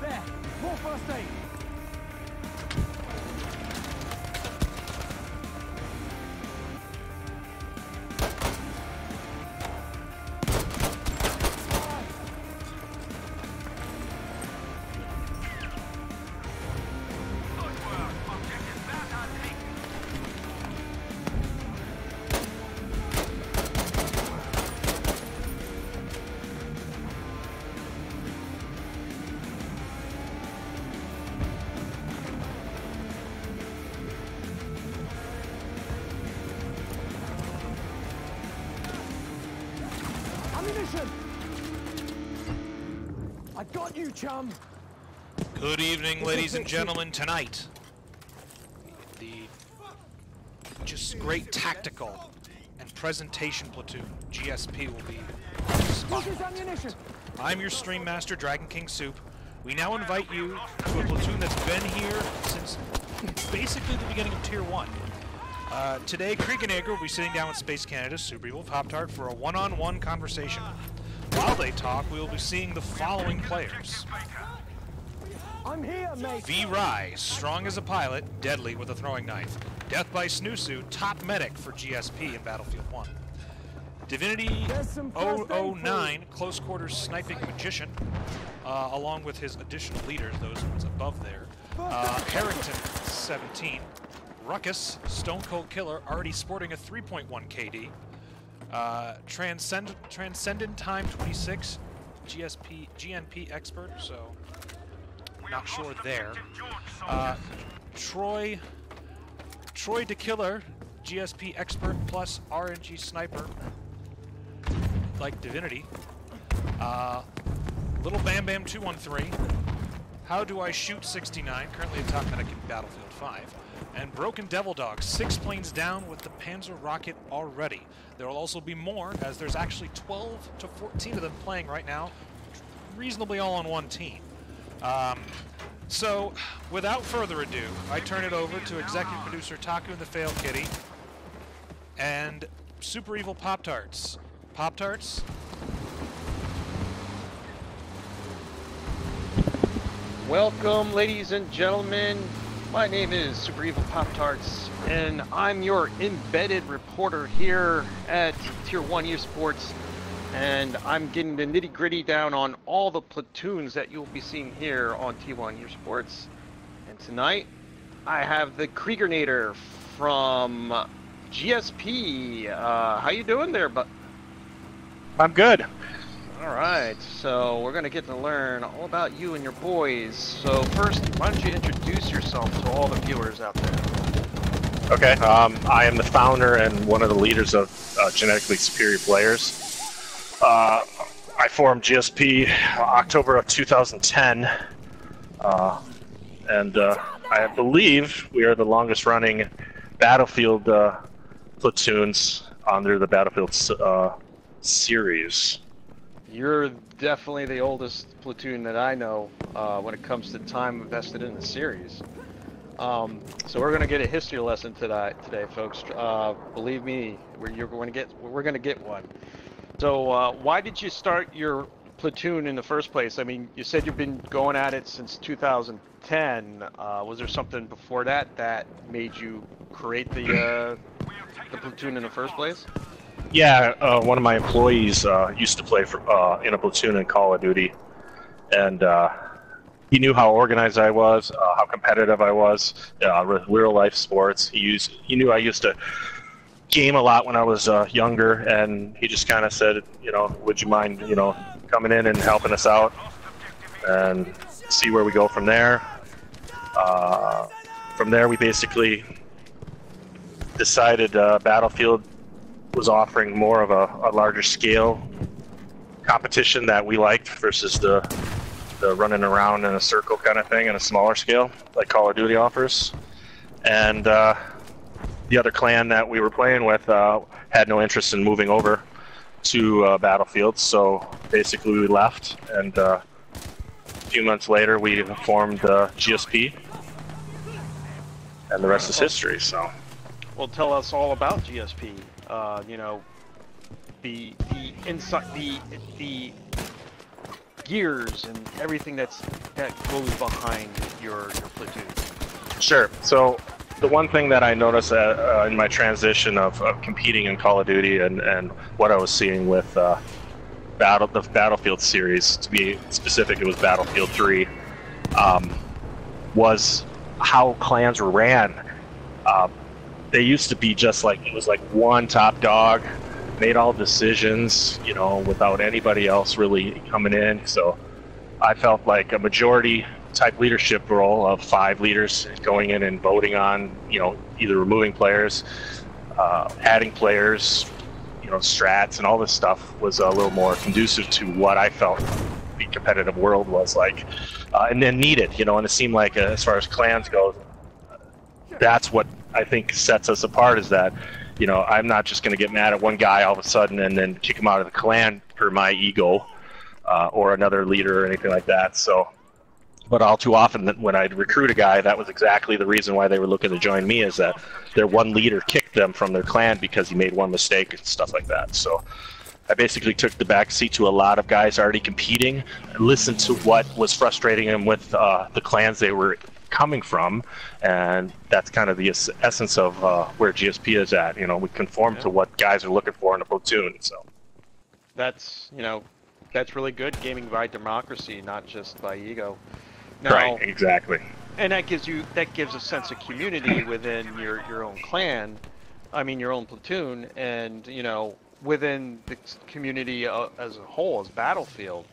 There, more first aid. I got you, chum. Good evening, ladies and gentlemen. Tonight, the just great tactical and presentation platoon, GSP, will be spotlight. I'm your stream master, Dragon King Soup. We now invite you to a platoon that's been here since basically the beginning of Tier 1. Today, Kriegeneger will be sitting down with Space Canada's Super Evil Pop-Tart for a one-on-one conversation. While they talk, we will be seeing the following players. I'm here, mate. V-Rise, strong as a pilot, deadly with a throwing knife. Death by Snoosu, top medic for GSP in Battlefield 1. Divinity 009, close quarters sniping magician, along with his additional leaders, those ones above there. Harrington, 17. Ruckus, Stone Cold Killer, already sporting a 3.1 KD. Transcendent Time 26, GNP expert, so not sure there. Troy the Killer, GSP expert plus RNG sniper, like Divinity. Little Bam Bam 213. How Do I Shoot 69, currently a top medic in Battlefield 5. And Broken Devil Dog, 6 planes down with the Panzer rocket already. There will also be more, as there's actually 12 to 14 of them playing right now, reasonably all on one team. So, without further ado, I turn it over to executive producer Taku and the Fail Kitty, and Super Evil Pop-Tarts. Pop-Tarts? Welcome, ladies and gentlemen. My name is Super Evil Pop-Tarts, and I'm your embedded reporter here at Tier 1 Esports, and I'm getting the nitty-gritty down on all the platoons that you'll be seeing here on T1 Esports. And tonight, I have the Kriegernator from GSP. How you doing there, but? I'm good. All right, so we're gonna get to learn all about you and your boys. So first, why don't you introduce yourself to all the viewers out there? Okay. I am the founder and one of the leaders of Genetically Superior Players. I formed GSP October of 2010, and I believe we are the longest running Battlefield platoons under the Battlefield series. You're definitely the oldest platoon that I know when it comes to time invested in the series. So we're going to get a history lesson today, folks. Believe me, we're going to get one. So why did you start your platoon in the first place? I mean, you said you've been going at it since 2010. Was there something before that made you create the platoon in the first place? Yeah, one of my employees used to play in a platoon in Call of Duty, and he knew how organized I was, how competitive I was, with real life sports. He knew I used to game a lot when I was younger, and he just kind of said, would you mind, coming in and helping us out, and see where we go from there. From there, we basically decided Battlefield was offering more of a larger scale competition that we liked versus the running around in a circle kind of thing in a smaller scale like Call of Duty offers. And the other clan that we were playing with had no interest in moving over to Battlefield, so basically we left, and a few months later we formed GSP, and the rest is history. So, well, tell us all about GSP. The inside, the gears and everything that goes behind your platoon. Sure. So the one thing that I noticed in my transition of competing in Call of Duty and what I was seeing with the Battlefield series, to be specific, it was Battlefield 3, was how clans were ran. They used to be just like, it was like one top dog, made all decisions, without anybody else really coming in. So I felt like a majority type leadership role of 5 leaders going in and voting on, either removing players, adding players, strats and all this stuff was a little more conducive to what I felt the competitive world was like, and then needed, and it seemed like as far as clans go, that's what I think sets us apart, is that, I'm not just going to get mad at one guy all of a sudden and then kick him out of the clan for my ego, or another leader or anything like that. So, but all too often when I'd recruit a guy, that was exactly the reason why they were looking to join me, is that their one leader kicked them from their clan because he made one mistake and stuff like that. So I basically took the back seat to a lot of guys already competing, and listened to what was frustrating them with the clans they were coming from, and that's kind of the essence of where GSP is at. We conform to what guys are looking for in a platoon. So that's that's really good, gaming by democracy, not just by ego. Now, right, exactly. And that gives a sense of community within your own clan, your own platoon, and within the community as a whole, as Battlefield.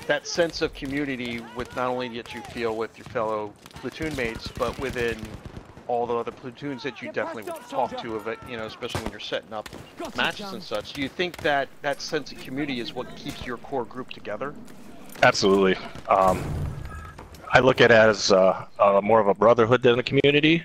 That sense of community with not only that you feel with your fellow platoon mates, but within all the other platoons that you definitely would talk to, of it, especially when you're setting up matches and such. Do you think that sense of community is what keeps your core group together? Absolutely. I look at it as more of a brotherhood than a community.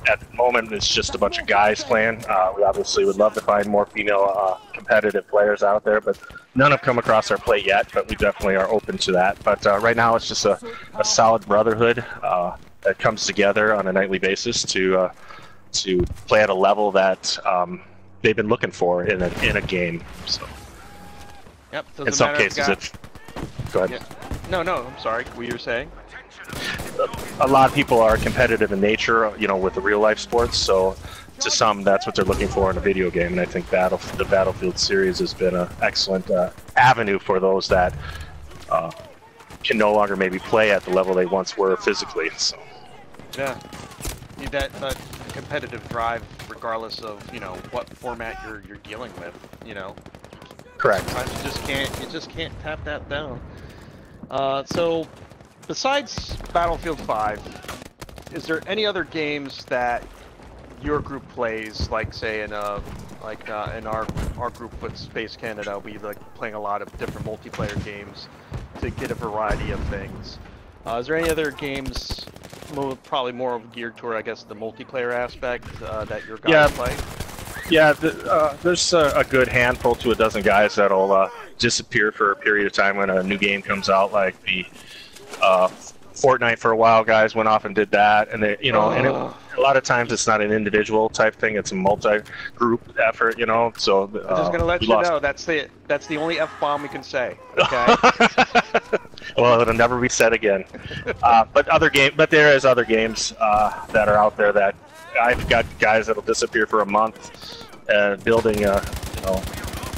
At the moment, it's just a bunch of guys playing. We obviously would love to find more female competitive players out there, but none have come across our plate yet, but we definitely are open to that. But right now, it's just a solid brotherhood that comes together on a nightly basis to play at a level that they've been looking for in a game. So, yep. In some cases, go ahead. Yeah. No, I'm sorry. What you were saying? A lot of people are competitive in nature, with the real life sports. So to some, that's what they're looking for in a video game. And I think the Battlefield series has been an excellent avenue for those that can no longer maybe play at the level they once were physically. So. Yeah. competitive drive, regardless of what format you're dealing with. Correct. Sometimes you just can't tap that down. So, besides Battlefield 5, is there any other games that your group plays? Like, say, in our group with Space Canada, we like playing a lot of different multiplayer games to get a variety of things. Is there any other games, probably more geared toward, I guess, the multiplayer aspect that your guys play? Yeah, there's a good handful to a dozen guys that'll disappear for a period of time when a new game comes out, like the Fortnite. For a while, guys went off and did that, and they, a lot of times it's not an individual type thing; it's a multi-group effort. So I'm just gonna let you know that's the only F-bomb we can say. Okay. Well, it'll never be said again. But there is other games that are out there that I've got guys that'll disappear for a month, building a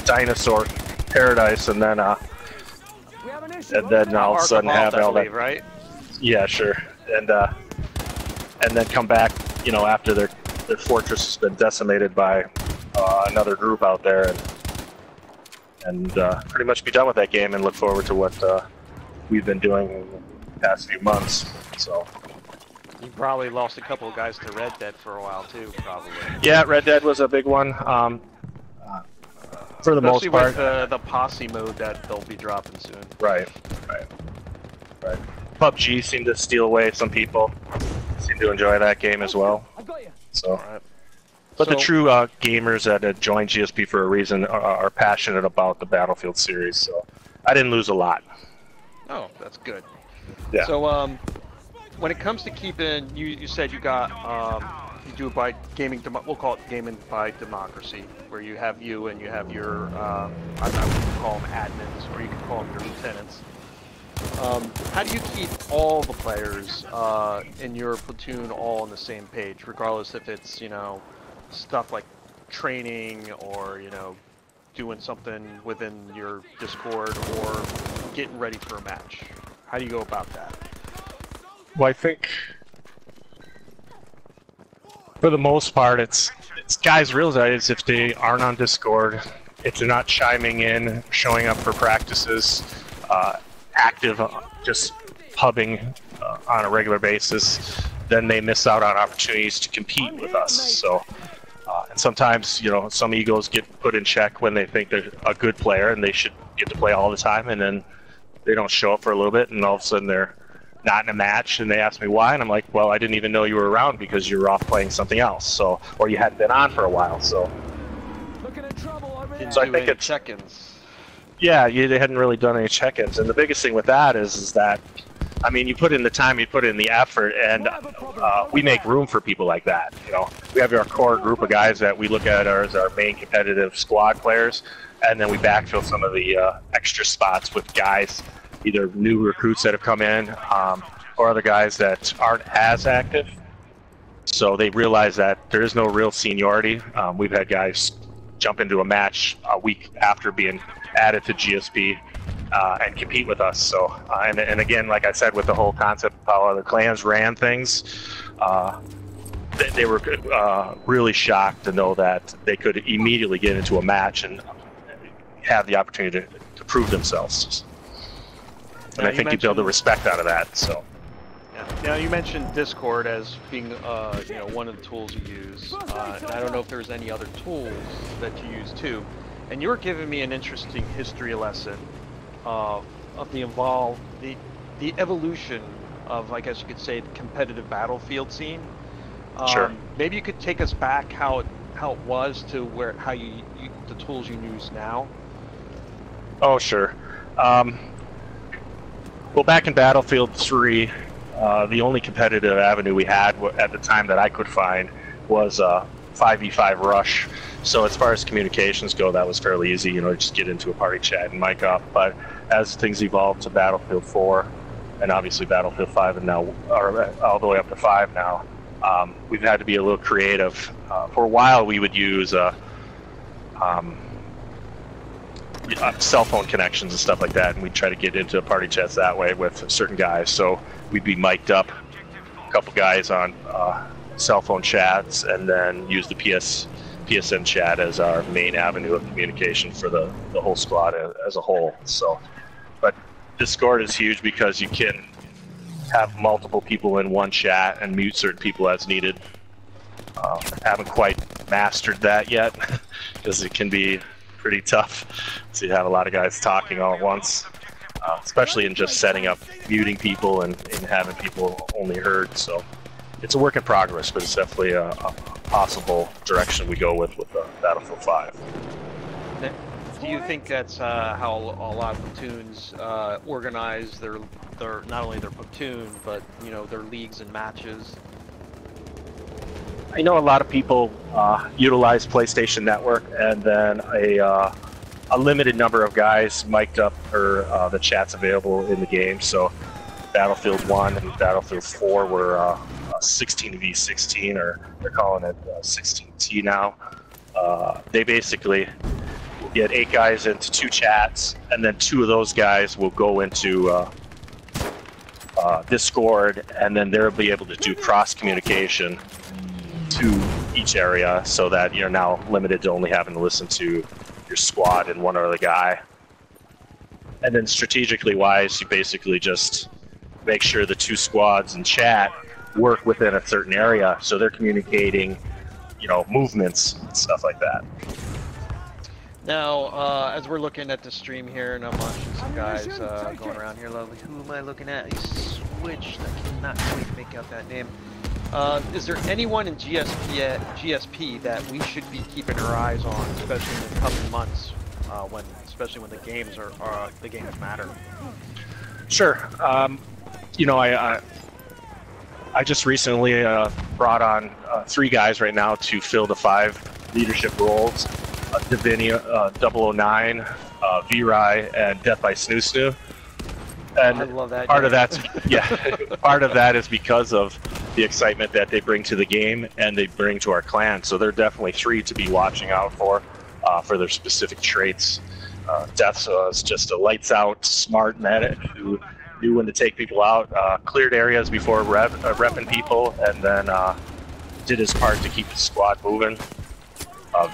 dinosaur paradise, and then all of a sudden have all that. Right? Yeah, sure. And then come back, after their fortress has been decimated by another group out there, and pretty much be done with that game and look forward to what we've been doing in the past few months. So. You probably lost a couple of guys to Red Dead for a while too, probably. Yeah, Red Dead was a big one. For the most part. Especially with the posse mode that they'll be dropping soon. Right. PUBG seemed to steal away some people. Seem to enjoy that game as well. So, but the true gamers that joined GSP for a reason are passionate about the Battlefield series. So, I didn't lose a lot. Oh, that's good. Yeah. So, when it comes to keeping, you said you got you do it by gaming. We'll call it gaming by democracy, where you have you and you have your I would call them admins, or you can call them your lieutenants. How do you keep all the players in your platoon all on the same page, regardless if it's stuff like training or doing something within your Discord or getting ready for a match? How do you go about that? Well, I think for the most part, it's guys realize if they aren't on Discord, if they're not chiming in, showing up for practices, active, just pubbing on a regular basis, then they miss out on opportunities to compete with us. So, and sometimes, some egos get put in check when they think they're a good player and they should get to play all the time, and then they don't show up for a little bit, and all of a sudden they're not in a match, and they ask me why, and I'm like, well, I didn't even know you were around because you were off playing something else, so, or you hadn't been on for a while, so. So I think it's check-ins. Yeah, they hadn't really done any check-ins, and the biggest thing with that is that, I mean, you put in the time, you put in the effort, and we make room for people like that. We have our core group of guys that we look at as our main competitive squad players, and then we backfill some of the extra spots with guys, either new recruits that have come in, or other guys that aren't as active. So they realize that there is no real seniority. We've had guys jump into a match a week after being added to GSP and compete with us. So, and again, like I said, with the whole concept of how other clans ran things, they were really shocked to know that they could immediately get into a match and have the opportunity to prove themselves. And I think you build the respect out of that. So. Yeah. Now you mentioned Discord as being one of the tools you use, and I don't know if there's any other tools that you use too. And you were giving me an interesting history lesson of the evolution of, I guess you could say, the competitive Battlefield scene. Sure. Maybe you could take us back how it was to how you the tools you use now. Oh, sure. Well, back in Battlefield 3, the only competitive avenue we had at the time that I could find was 5v5 rush. So as far as communications go, that was fairly easy, just get into a party chat and mic up. But as things evolved to Battlefield 4, and obviously Battlefield 5, and now, or all the way up to 5 now, we've had to be a little creative. For a while, we would use cell phone connections and stuff like that, and we'd try to get into party chats that way with certain guys. So we'd be mic'd up, a couple guys on cell phone chats, and then use the PSN chat as our main avenue of communication for the whole squad as a whole. So, but Discord is huge because you can have multiple people in one chat and mute certain people as needed. Haven't quite mastered that yet because it can be pretty tough. So you have a lot of guys talking all at once, especially in just setting up muting people and having people only heard. So it's a work in progress, but it's definitely a possible direction we go with Battlefield 5. Do you think that's how a lot of platoons organize their not only their platoon, but you know, their leagues and matches? I know a lot of people utilize PlayStation Network, and then a limited number of guys mic'd up or the chats available in the game. So Battlefield 1 and Battlefield 4 were 16v16, or they're calling it 16T now. They basically get 8 guys into 2 chats, and then 2 of those guys will go into Discord, and then they'll be able to do cross communication to each area, so that you're now limited to only having to listen to your squad and one other guy. And then strategically wise, you basically just make sure the 2 squads in chat work within a certain area, so they're communicating, you know, movements and stuff like that. Now, as we're looking at the stream here, and I'm watching some guys going around here, lovely. Who am I looking at? He switched. I cannot quite make out that name. Is there anyone in GSP that we should be keeping our eyes on, especially in the coming months, especially when the games the games matter? Sure. You know, I just recently brought on 3 guys right now to fill the 5 leadership roles: Divinia, 009, VRI, and Death by Snoo Snoo. And I love that. Part of that's part of that is because of the excitement that they bring to the game and they bring to our clan. So they're definitely 3 to be watching out for their specific traits. Death was just a lights out, smart medic who knew when to take people out, cleared areas before repping people, and then did his part to keep the squad moving.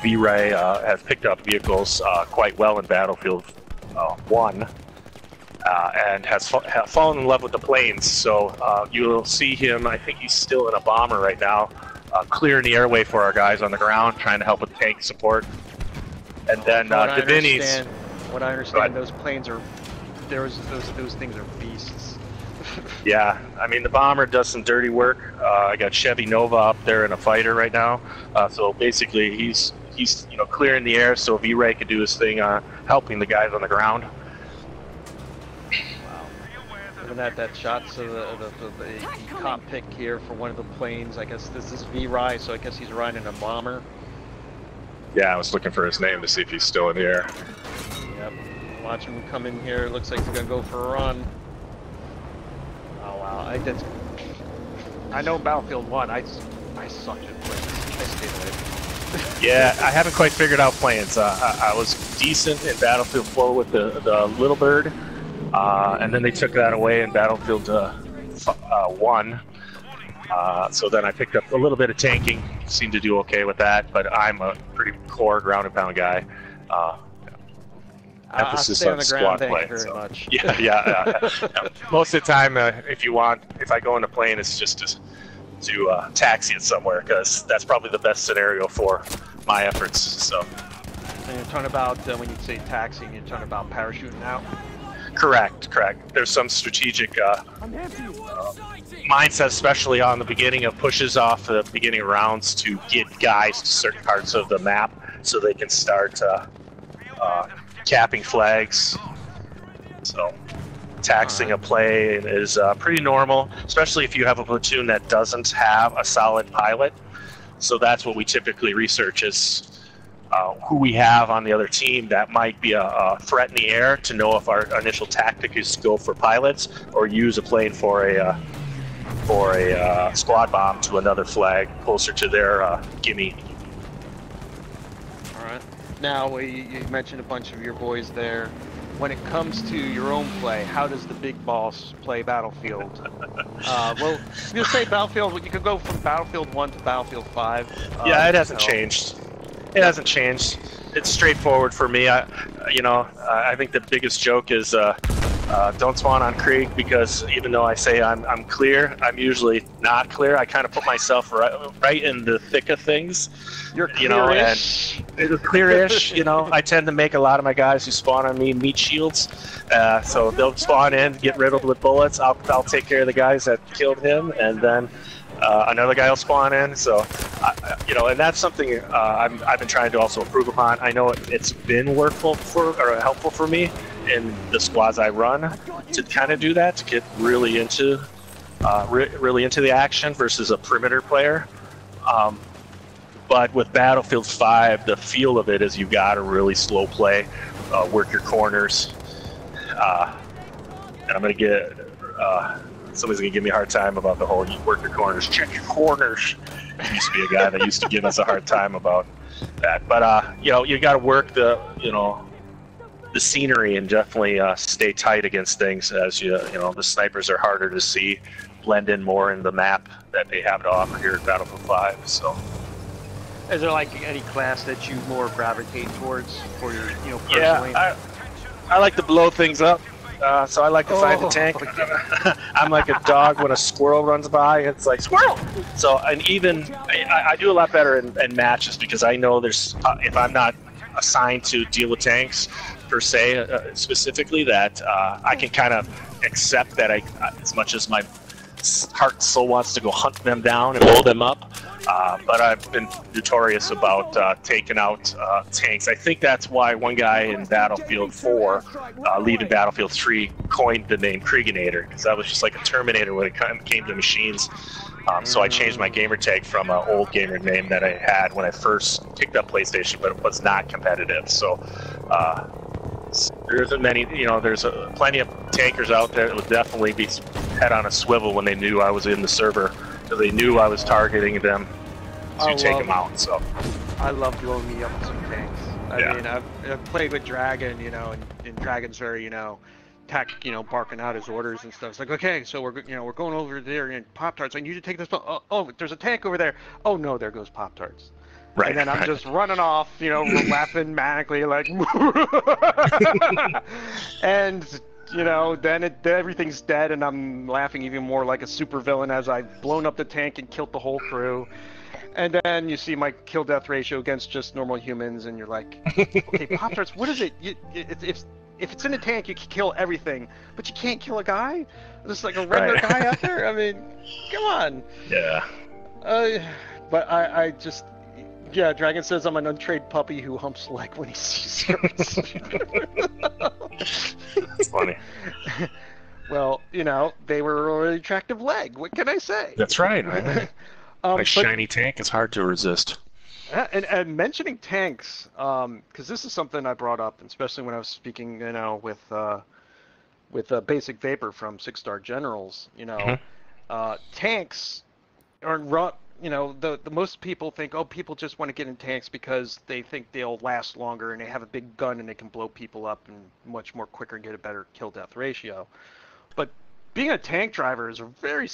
V-Ray has picked up vehicles quite well in Battlefield 1. And has fallen in love with the planes, so you'll see him. I think he's still in a bomber right now, clearing the airway for our guys on the ground, trying to help with tank support. And then Divini's. What I understand, those planes are those things are beasts. Yeah, I mean the bomber does some dirty work. I got Chevy Nova up there in a fighter right now, so basically he's you know, clearing the air so V-Ray can do his thing, helping the guys on the ground. That shot, so the cop pick here for one of the planes. I guess this is V-Rai, so I guess he's riding a bomber. Yeah, I was looking for his name to see if he's still in the air. Yep. Watch him come in here. Looks like he's gonna go for a run. Oh wow! I know Battlefield 1. I suck at planes. I stayed away. Yeah, I haven't quite figured out planes. I was decent in Battlefield 4 with the Little Bird. And then they took that away in Battlefield 1. So then I picked up a little bit of tanking, seemed to do okay with that, but I'm a pretty core ground and pound guy. Emphasis on squad play. Much. Yeah. Most of the time, if I go in a plane, it's just to taxi it somewhere, because that's probably the best scenario for my efforts. So. And you're talking about, when you say taxiing, you're talking about parachuting out? Correct. There's some strategic mindset, especially on the beginning of pushes off the beginning of rounds, to get guys to certain parts of the map so they can start capping flags. So taxing a play is pretty normal, especially if you have a platoon that doesn't have a solid pilot. So that's what we typically research is who we have on the other team that might be a threat in the air, to know if our initial tactic is to go for pilots or use a plane for a squad bomb to another flag closer to their gimme. All right. Now you mentioned a bunch of your boys there. when it comes to your own play, how does the big boss play Battlefield? Well, you say Battlefield, you could go from Battlefield 1 to Battlefield 5. Yeah, it hasn't changed. It hasn't changed. It's straightforward for me. I think the biggest joke is don't spawn on Krieg, because even though I say I'm clear, I'm usually not clear. I kind of put myself right in the thick of things. You're clear-ish. And clear-ish. I tend to make a lot of my guys who spawn on me meat shields, so they'll spawn in, get riddled with bullets. I'll take care of the guys that killed him, and then another guy will spawn in. So, and that's something I've been trying to also improve upon. I know it's been helpful for me in the squads I run to kind of do that, to get really into the action versus a perimeter player. But with Battlefield 5, the feel of it is you've got to really slow play, work your corners, and I'm gonna get somebody's gonna give me a hard time about the whole work your corners, check your corners. There used to be a guy that used to give us a hard time about that. But you got to work the scenery and definitely stay tight against things, as the snipers are harder to see, blend in more in the map that they have to offer here at Battlefield 5. So, is there like any class that you more gravitate towards for your personally? Yeah, I like to blow things up. So I like to find the tank. I'm like a dog when a squirrel runs by. It's like, squirrel! So, and even, I do a lot better in matches, because I know there's, if I'm not assigned to deal with tanks, per se, specifically, that I can kind of accept that as much as my heart and soul wants to go hunt them down and blow them up. But I've been notorious about taking out tanks. I think that's why one guy in Battlefield 4, leaving Battlefield 3, coined the name Krieginator, because I was just like a Terminator when it came to machines. So I changed my gamer tag from an old gamer name that I had when I first picked up PlayStation, but it was not competitive. So there isn't many, there's plenty of tankers out there that would definitely be head on a swivel when they knew I was in the server, because they knew I was targeting them to take them out. So I love blowing me up with some tanks. I mean, I've played with Dragon, and Dragon's very, barking out his orders and stuff. It's like, okay, so we're going over there and Pop-Tarts. I need you to take this. Oh, there's a tank over there. Oh no, there goes Pop-Tarts. Right. And then I'm just running off, laughing manically, like, and then everything's dead, and I'm laughing even more like a supervillain as I've blown up the tank and killed the whole crew. And then you see my kill-death ratio against just normal humans, and you're like, okay, Pop-Tarts, what is it? If it's in a tank, you can kill everything, but you can't kill a guy? Just like a regular guy out there? I mean, come on. Yeah. But I just... Yeah, Dragon says I'm an untrained puppy who humps leg when he sees herds. That's funny. Well, they were a really attractive leg. What can I say? That's right. A shiny tank is hard to resist. And mentioning tanks, because this is something I brought up, especially when I was speaking, with Basic Vapor from 6-Star Generals. Tanks are the most people think, oh, people just want to get in tanks because they think they'll last longer and they have a big gun and they can blow people up and much more quicker and get a better kill-death ratio. But being a tank driver is very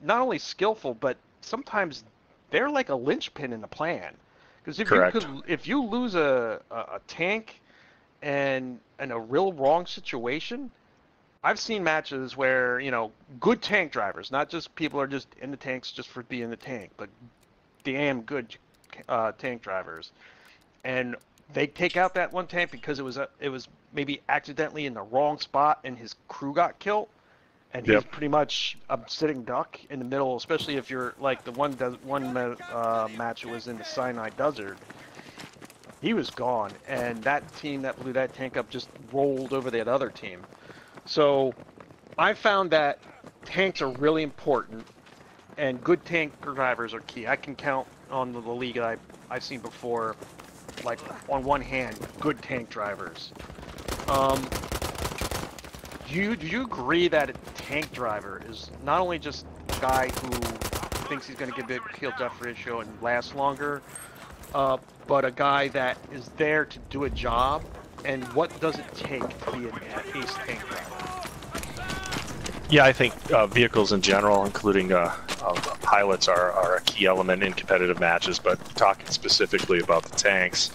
not only skillful, but sometimes they're like a linchpin in the plan. Because if you lose a tank and in a real wrong situation, I've seen matches where, good tank drivers, not just people are just in the tanks just for being in the tank, but damn good tank drivers. And they take out that one tank because it was maybe accidentally in the wrong spot and his crew got killed. And he's pretty much a sitting duck in the middle, especially if you're like the one match was in the Sinai Desert. He was gone, and that team that blew that tank up just rolled over that other team. So I found that tanks are really important, and good tank drivers are key. I can count on the league I've seen before, like on one hand, good tank drivers. Do you agree that a tank driver is not only just a guy who thinks he's going to get a big kill-death ratio and last longer, but a guy that is there to do a job and what does it take to be an ace tank driver? Yeah, I think vehicles in general, including pilots, are a key element in competitive matches. But talking specifically about the tanks,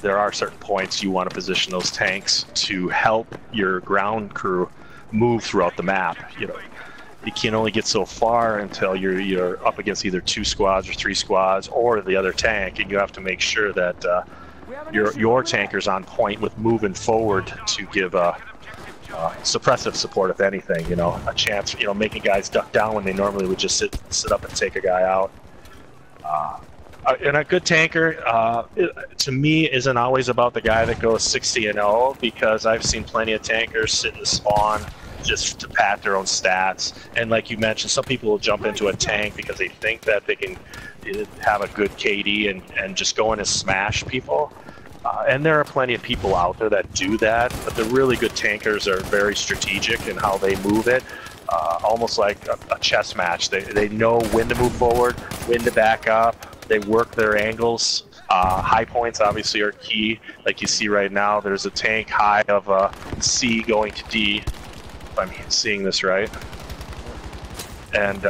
there are certain points you want to position those tanks to help your ground crew move throughout the map. You know, you can only get so far until you're up against either 2 squads or 3 squads or the other tank, and you have to make sure that your tanker's on point with moving forward to give suppressive support, if anything. You know, a chance, you know, making guys duck down when they normally would just sit up and take a guy out. And a good tanker, to me, isn't always about the guy that goes 60-0, because I've seen plenty of tankers sit in the spawn just to pad their own stats. And like you mentioned, some people will jump into a tank because they think that they can have a good KD and just go in and smash people. And there are plenty of people out there that do that, but the really good tankers are very strategic in how they move it, almost like a chess match. They know when to move forward, when to back up. They work their angles. High points obviously are key. Like you see right now, there's a tank high of C going to D, if I'm seeing this right. And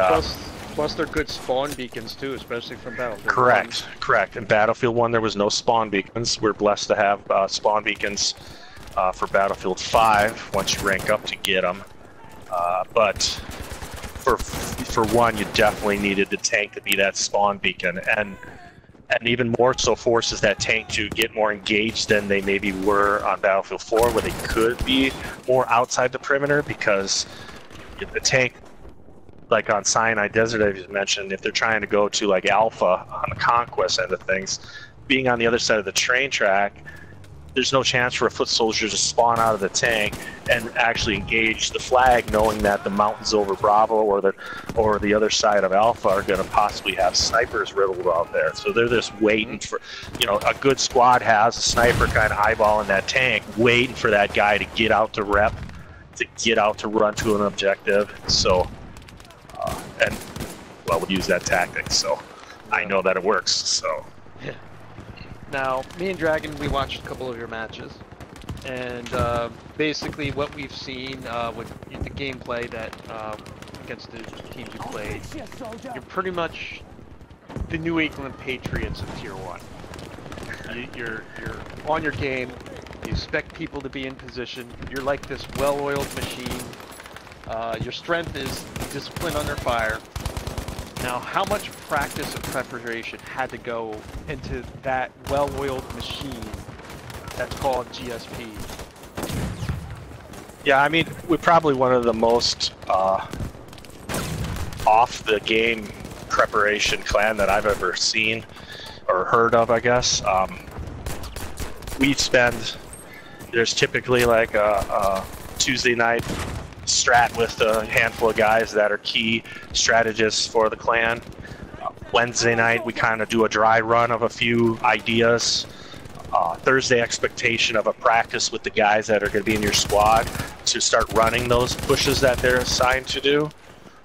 Plus they're good spawn beacons too, especially from Battlefield 1. Correct. In Battlefield 1 there was no spawn beacons. We're blessed to have spawn beacons for Battlefield 5 once you rank up to get them. But for one, you definitely needed the tank to be that spawn beacon, and even more so forces that tank to get more engaged than they maybe were on Battlefield 4, where they could be more outside the perimeter, because the tank, like on Sinai Desert, as you mentioned, if they're trying to go to like Alpha on the Conquest end of things, being on the other side of the train track, there's no chance for a foot soldier to spawn out of the tank and actually engage the flag, knowing that the mountains over Bravo or the other side of Alpha are going to possibly have snipers riddled out there. So they're just waiting for, you know, a good squad has a sniper kind of eyeballing that tank, waiting for that guy to get out to rep, to get out to run to an objective. So, and well, we use that tactic, so I know that it works. So. Now, me and Dragon, we watched a couple of your matches, and basically what we've seen with the gameplay that against the teams you played, you're pretty much the New England Patriots of Tier 1. You're on your game, you expect people to be in position, you're like this well-oiled machine, your strength is discipline under fire. Now, how much practice and preparation had to go into that well-oiled machine that's called GSP? Yeah, I mean, we're probably one of the most off-the-game preparation clan that I've ever seen or heard of, I guess. There's typically like a Tuesday night strat with a handful of guys that are key strategists for the clan. Wednesday night we kind of do a dry run of a few ideas. Thursday expectation of a practice with the guys that are going to be in your squad to start running those pushes that they're assigned to do.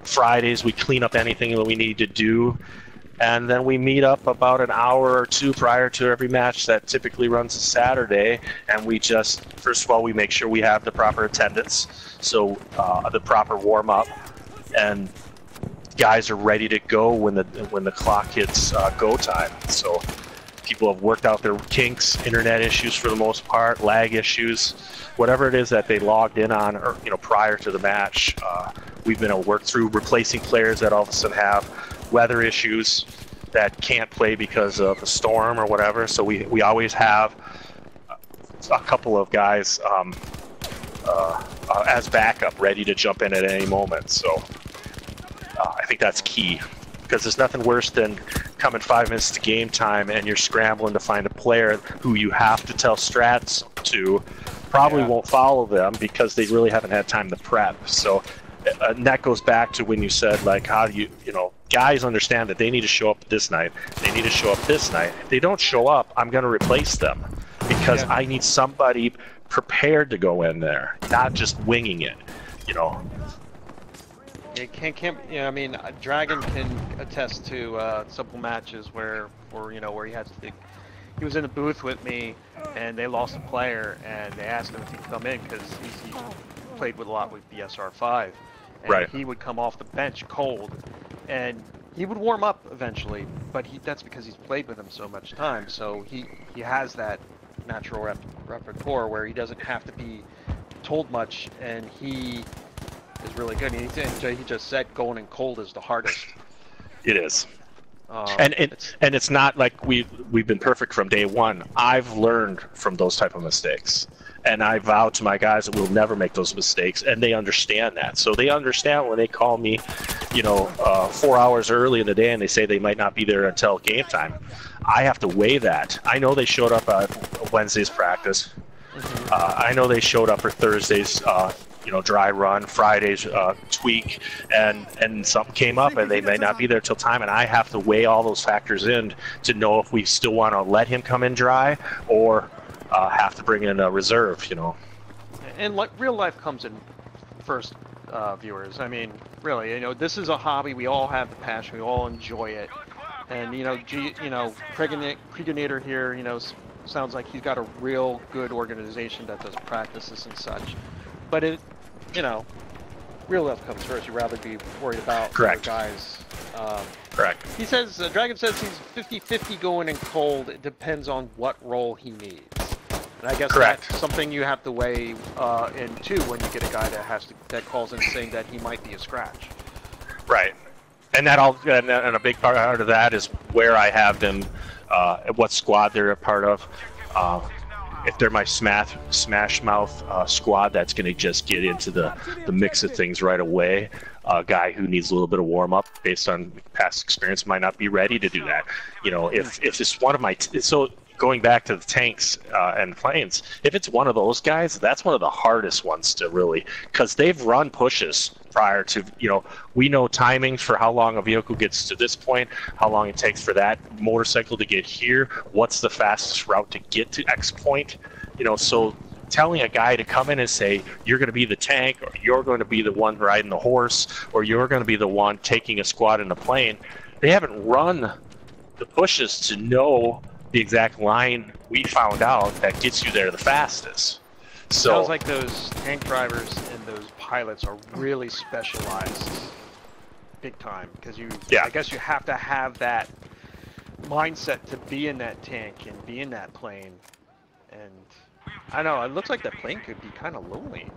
Fridays we clean up anything that we need to do, and then we meet up about an hour or two prior to every match that typically runs a Saturday, and we just, first of all, we make sure we have the proper attendance, so the proper warm-up, and guys are ready to go when the clock hits go time. So people have worked out their kinks, internet issues for the most part, lag issues, whatever it is that they logged in on, or prior to the match. We've been able to work through replacing players that all of a sudden have weather issues that can't play because of a storm or whatever. So we always have a couple of guys as backup, ready to jump in at any moment. So I think that's key, because there's nothing worse than coming 5 minutes to game time and you're scrambling to find a player who you have to tell strats to, probably won't follow them because they really haven't had time to prep. So and that goes back to when you said, like, how do guys understand that they need to show up this night, they need to show up this night. If they don't show up, I'm going to replace them, because I need somebody prepared to go in there, not just winging it, I mean, Dragon can attest to simple matches where he has to he was in the booth with me, and they lost a player, and they asked him if he could come in because he played with a lot with the SR5, and Right. he would come off the bench cold, and he would warm up eventually, but that's because he's played with him so much time, so he has that natural repertoire where he doesn't have to be told much, and he is really good. And he just said going in cold is the hardest. It is. And it's not like we've been perfect from day one. I've learned from those type of mistakes, and I vow to my guys that we'll never make those mistakes, and they understand that. So they understand when they call me, 4 hours early in the day, and they say they might not be there until game time. I have to weigh that. I know they showed up at Wednesday's practice. I know they showed up for Thursday's dry run, Friday's tweak, and something came up and they may not be there till time, and I have to weigh all those factors in to know if we still want to let him come in dry or have to bring in a reserve, And real life comes in first, viewers. I mean, really, this is a hobby. We all have the passion. We all enjoy it. And, Krieganator here, sounds like he's got a real good organization that does practices and such. But real life comes first. You'd rather be worried about other guys. Correct. He says, Dragon says he's 50-50 going in cold. It depends on what role he needs. And I guess that's something you have to weigh in too when you get a guy that calls in saying that he might be a scratch. Right. And and a big part of that is where I have them, what squad they're a part of. If they're my smash mouth squad, that's going to just get into the mix of things right away. A guy who needs a little bit of warm up based on past experience might not be ready to do that. If it's one of my going back to the tanks and planes, if it's one of those guys, that's one of the hardest ones to really, because they've run pushes prior to, we know timings for how long a vehicle gets to this point, how long it takes for that motorcycle to get here, what's the fastest route to get to X point, so telling a guy to come in and say, you're going to be the tank, or you're going to be the one riding the horse, or you're going to be the one taking a squad in the plane, they haven't run the pushes to know the exact line we found out that gets you there the fastest. So sounds like those tank drivers and those pilots are really specialized big time, because I guess you have to have that mindset to be in that tank and be in that plane. And I know it looks like that plane could be kind of lonely.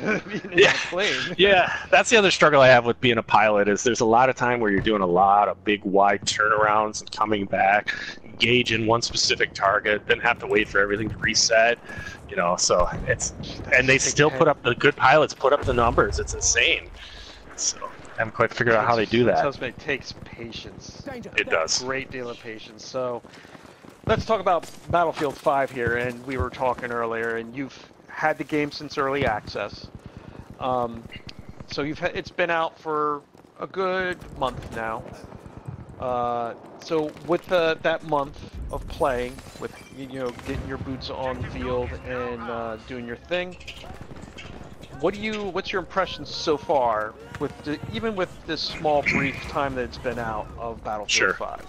Being in that plane. Yeah, that's the other struggle I have with being a pilot, is there's a lot of time where you're doing a lot of big wide turnarounds and coming back, engaging one specific target, then have to wait for everything to reset. So and they still put up, the good pilots put up the numbers. It's insane. So I haven't quite figured out how they do that. It takes patience. It does. A great deal of patience. So let's talk about Battlefield 5 here, and we were talking earlier, and you've had the game since early access. So it's been out for a good month now. So with that month of playing, with getting your boots on the field and doing your thing, what's your impressions so far with even with this small brief time that it's been out of Battlefield 5?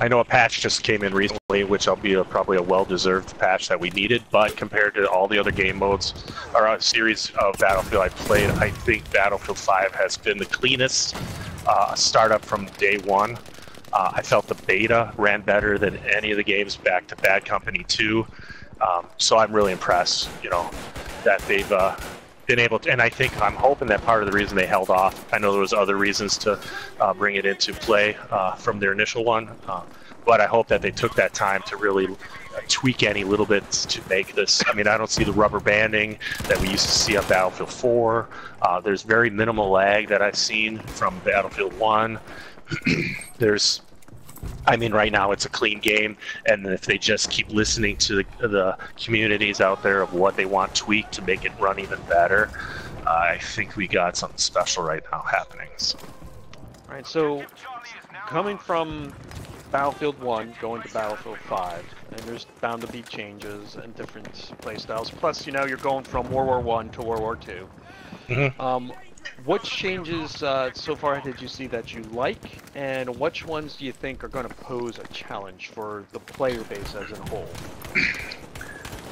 I know a patch just came in recently, which will be probably a well-deserved patch that we needed, but compared to all the other game modes or a series of Battlefield I played, I think Battlefield 5 has been the cleanest startup from day one. I felt the beta ran better than any of the games back to Bad Company 2, so I'm really impressed, that they've been able to, and I'm hoping that part of the reason they held off, I know there was other reasons to bring it into play from their initial one, but I hope that they took that time to really tweak any little bit to make this. I don't see the rubber banding that we used to see on Battlefield 4. There's very minimal lag that I've seen from Battlefield 1. Right now it's a clean game, and if they just keep listening to the communities out there of what they want tweaked to make it run even better, I think we got something special right now happening. All right, so coming from Battlefield 1 going to Battlefield 5, and there's bound to be changes and different playstyles. Plus, you're going from World War I to World War II. What changes so far did you see that you like, and which ones do you think are going to pose a challenge for the player base as a whole?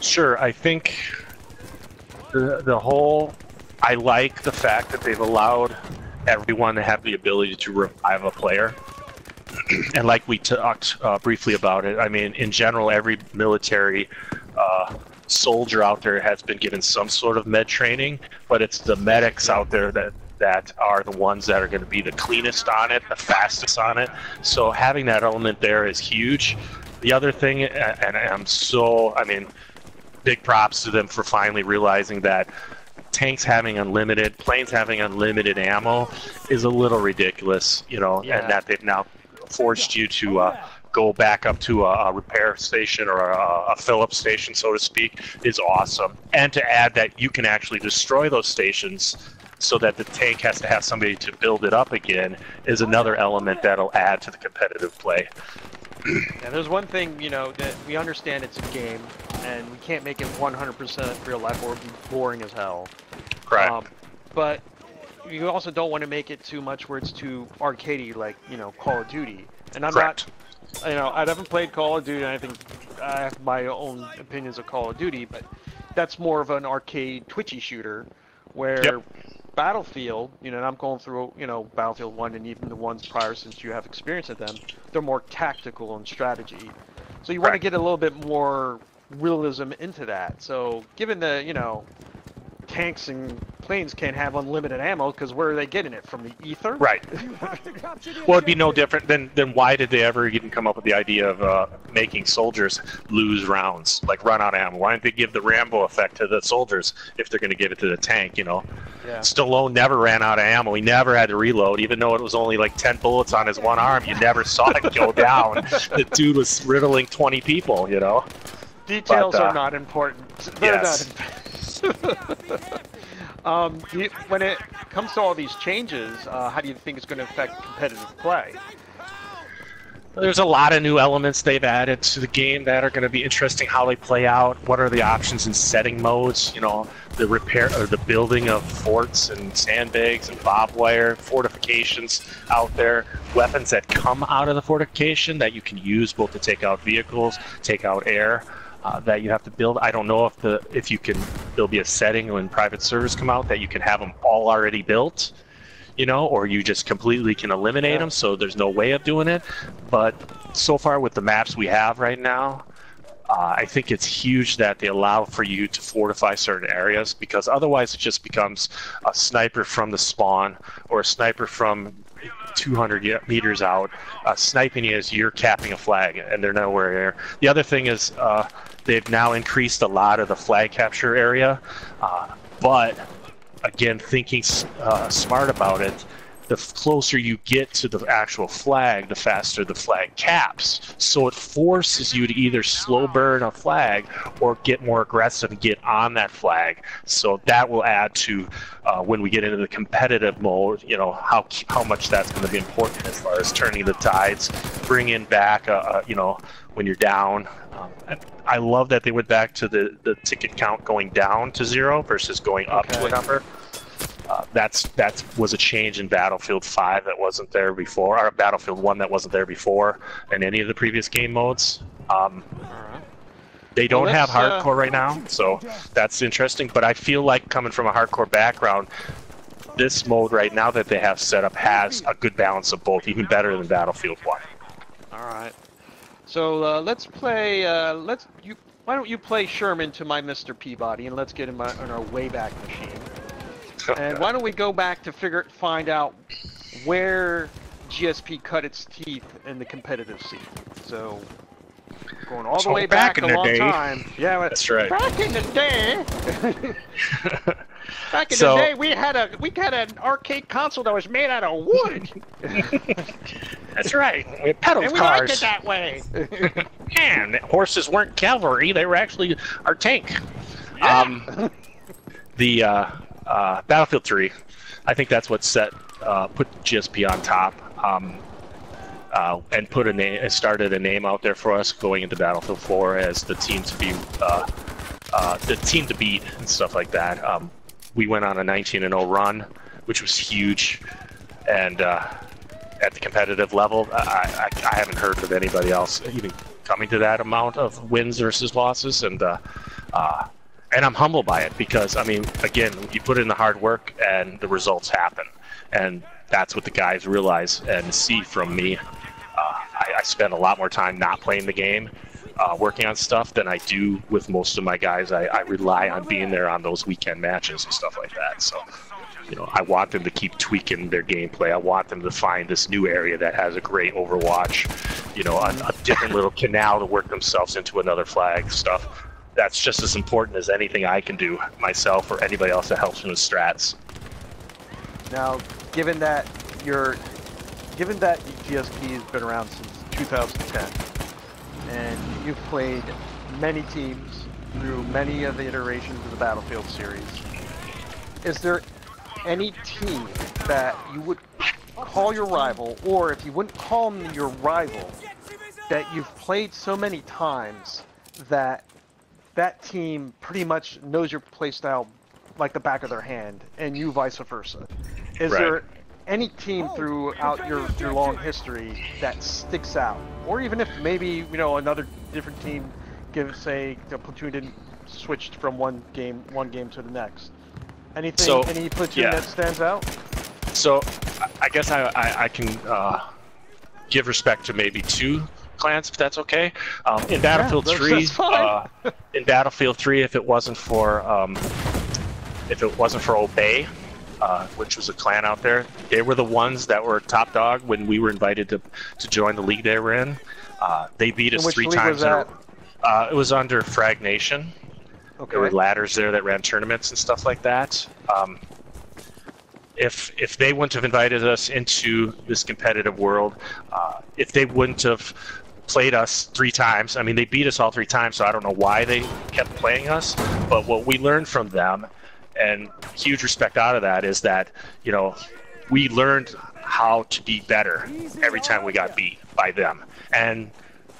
Sure, I think the whole, I like the fact that they've allowed everyone to have the ability to revive a player. And like we talked briefly about it, I mean, in general, every military soldier out there has been given some sort of med training, but it's the medics out there that are the ones that are going to be the cleanest on it, the fastest on it. So having that element there is huge. The other thing, and I mean, big props to them for finally realizing that tanks having unlimited, planes having unlimited ammo is a little ridiculous, you know, and that they've now forced you to go back up to a repair station or a fill-up station, so to speak, is awesome. And to add that you can actually destroy those stations so that the tank has to have somebody to build it up again is another element that'll add to the competitive play. Yeah, there's one thing, you know, that we understand it's a game, and we can't make it 100% real life or it'd be boring as hell. Correct. But you also don't want to make it too much where it's too arcadey, like, you know, Call of Duty. And I'm Correct. not, you know, I haven't played Call of Duty, and I think I have my own opinions of Call of Duty, but that's more of an arcade twitchy shooter, where Battlefield, you know, and I'm going through, you know, Battlefield 1 and even the ones prior since you have experience with them, they're more tactical and strategy. So you want to get a little bit more realism into that. So given the, you know, tanks and planes can't have unlimited ammo, because where are they getting it? From the ether? Right. Well, it'd be no different than why did they ever even come up with the idea of making soldiers lose rounds, like run out of ammo? Why didn't they give the Rambo effect to the soldiers if they're going to give it to the tank, you know? Yeah. Stallone never ran out of ammo. He never had to reload, even though it was only like 10 bullets on his one arm. You never saw it go down. The dude was riddling 20 people, you know? Details are not important. They're yes. not important. When it comes to all these changes, how do you think it's going to affect competitive play? There's a lot of new elements they've added to the game that are going to be interesting how they play out. What are the options in setting modes? You know, the repair or the building of forts and sandbags and barbed wire, fortifications out there, weapons that come out of the fortification that you can use both to take out vehicles, take out air. That you have to build. I don't know if you can. There'll be a setting when private servers come out that you can have them all already built, you know, or you just completely can eliminate them. So there's no way of doing it. But so far with the maps we have right now, I think it's huge that they allow for you to fortify certain areas, because otherwise it just becomes a sniper from the spawn or a sniper from 200 meters out sniping you as you're capping a flag, and they're nowhere near. The other thing is they've now increased a lot of the flag capture area, but again, thinking smart about it, the closer you get to the actual flag, the faster the flag caps. So it forces you to either slow burn a flag or get more aggressive and get on that flag. So that will add to when we get into the competitive mode, you know, how much that's going to be important as far as turning the tides, bringing back, you know, when you're down. I love that they went back to the ticket count going down to 0 versus going up to a number. That was a change in Battlefield 5 that wasn't there before, or Battlefield 1 that wasn't there before in any of the previous game modes. They don't have hardcore right now, so that's interesting, but I feel like coming from a hardcore background, this mode right now that they have set up has a good balance of both, even better than Battlefield 1. Alright. So let's play, why don't you play Sherman to my Mr. Peabody, and let's get him on our Wayback Machine. And why don't we go back to find out where GSP cut its teeth in the competitive scene. So, going all the way back a long time. Yeah, that's right. Back in the day. Back in the day, we had an arcade console that was made out of wood. That's right. We had pedal and cars. We liked it that way. Man, horses weren't cavalry; they were actually our tank. Yeah. Battlefield 3, I think that's what put GSP on top, and put started a name out there for us going into Battlefield 4 as the team to be, the team to beat and stuff like that. We went on a 19-0 run which was huge. And at the competitive level, I haven't heard of anybody else even coming to that amount of wins versus losses. And I'm humbled by it because, I mean, again, you put in the hard work and the results happen. And that's what the guys realize and see from me. I spend a lot more time not playing the game, working on stuff than I do with most of my guys. I rely on being there on those weekend matches and stuff like that. So, you know, I want them to keep tweaking their gameplay. I want them to find this new area that has a great Overwatch, you know, a different little canal to work themselves into another flag stuff. That's just as important as anything I can do myself or anybody else that helps me with strats. Now, given that GSP has been around since 2010, and you've played many teams through many of the iterations of the Battlefield series, is there any team that you would call your rival, or if you wouldn't call them your rival, that you've played so many times that that team pretty much knows your playstyle like the back of their hand, and you vice versa? Is there any team throughout your long history that sticks out? Or even if maybe, you know, another different team, say the Platoon didn't switch from one game to the next. Anything, any Platoon that stands out? So I guess I can give respect to maybe two clans, if that's okay. In Battlefield 3, in Battlefield 3, if it wasn't for Obey, which was a clan out there, they were the ones that were top dog when we were invited to join the league they were in. They beat us 3 times. It was under Frag Nation. Okay. There were ladders there that ran tournaments and stuff like that. If they wouldn't have invited us into this competitive world, if they wouldn't have played us 3 times, I mean, they beat us all 3 times, so I don't know why they kept playing us. But what we learned from them, and huge respect out of that, is that, you know, we learned how to be better every time we got beat by them. And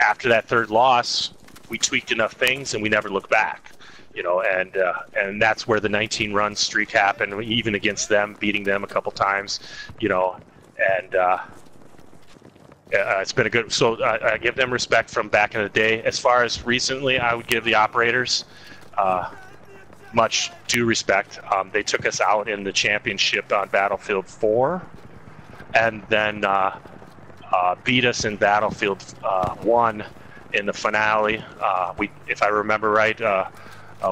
after that 3rd loss, we tweaked enough things and we never looked back. You know, and that's where the 19-run streak happened, even against them, beating them a couple times, you know, and it's been a good. So I give them respect from back in the day. As far as recently, I would give the operators much due respect. They took us out in the championship on Battlefield 4, and then beat us in Battlefield 1 in the finale. If I remember right.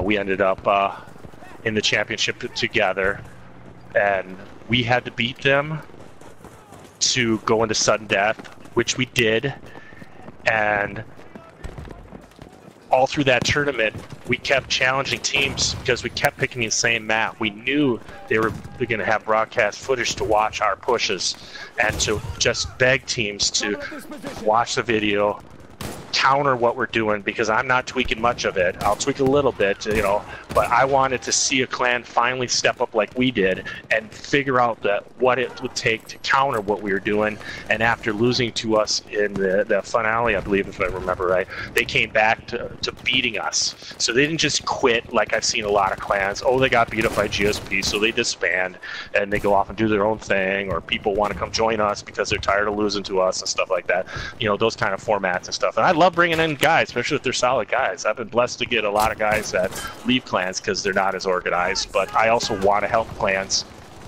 We ended up in the championship together, and we had to beat them to go into sudden death, which we did. And all through that tournament, we kept challenging teams because we kept picking the same map. We knew they were going to have broadcast footage to watch our pushes, and to just beg teams to watch the video, counter what we're doing, because I'm not tweaking much of it. I'll tweak a little bit, you know, but I wanted to see a clan finally step up like we did and figure out what it would take to counter what we were doing. And after losing to us in the finale, I believe, if I remember right, they came back to beating us. So they didn't just quit like I've seen a lot of clans. Oh, they got beat up by GSP, so they disband and they go off and do their own thing, or people want to come join us because they're tired of losing to us and stuff like that. You know, those kind of formats and stuff. And I love bringing in guys, especially if they're solid guys. I've been blessed to get a lot of guys that leave clans because they're not as organized, but I also want to help clans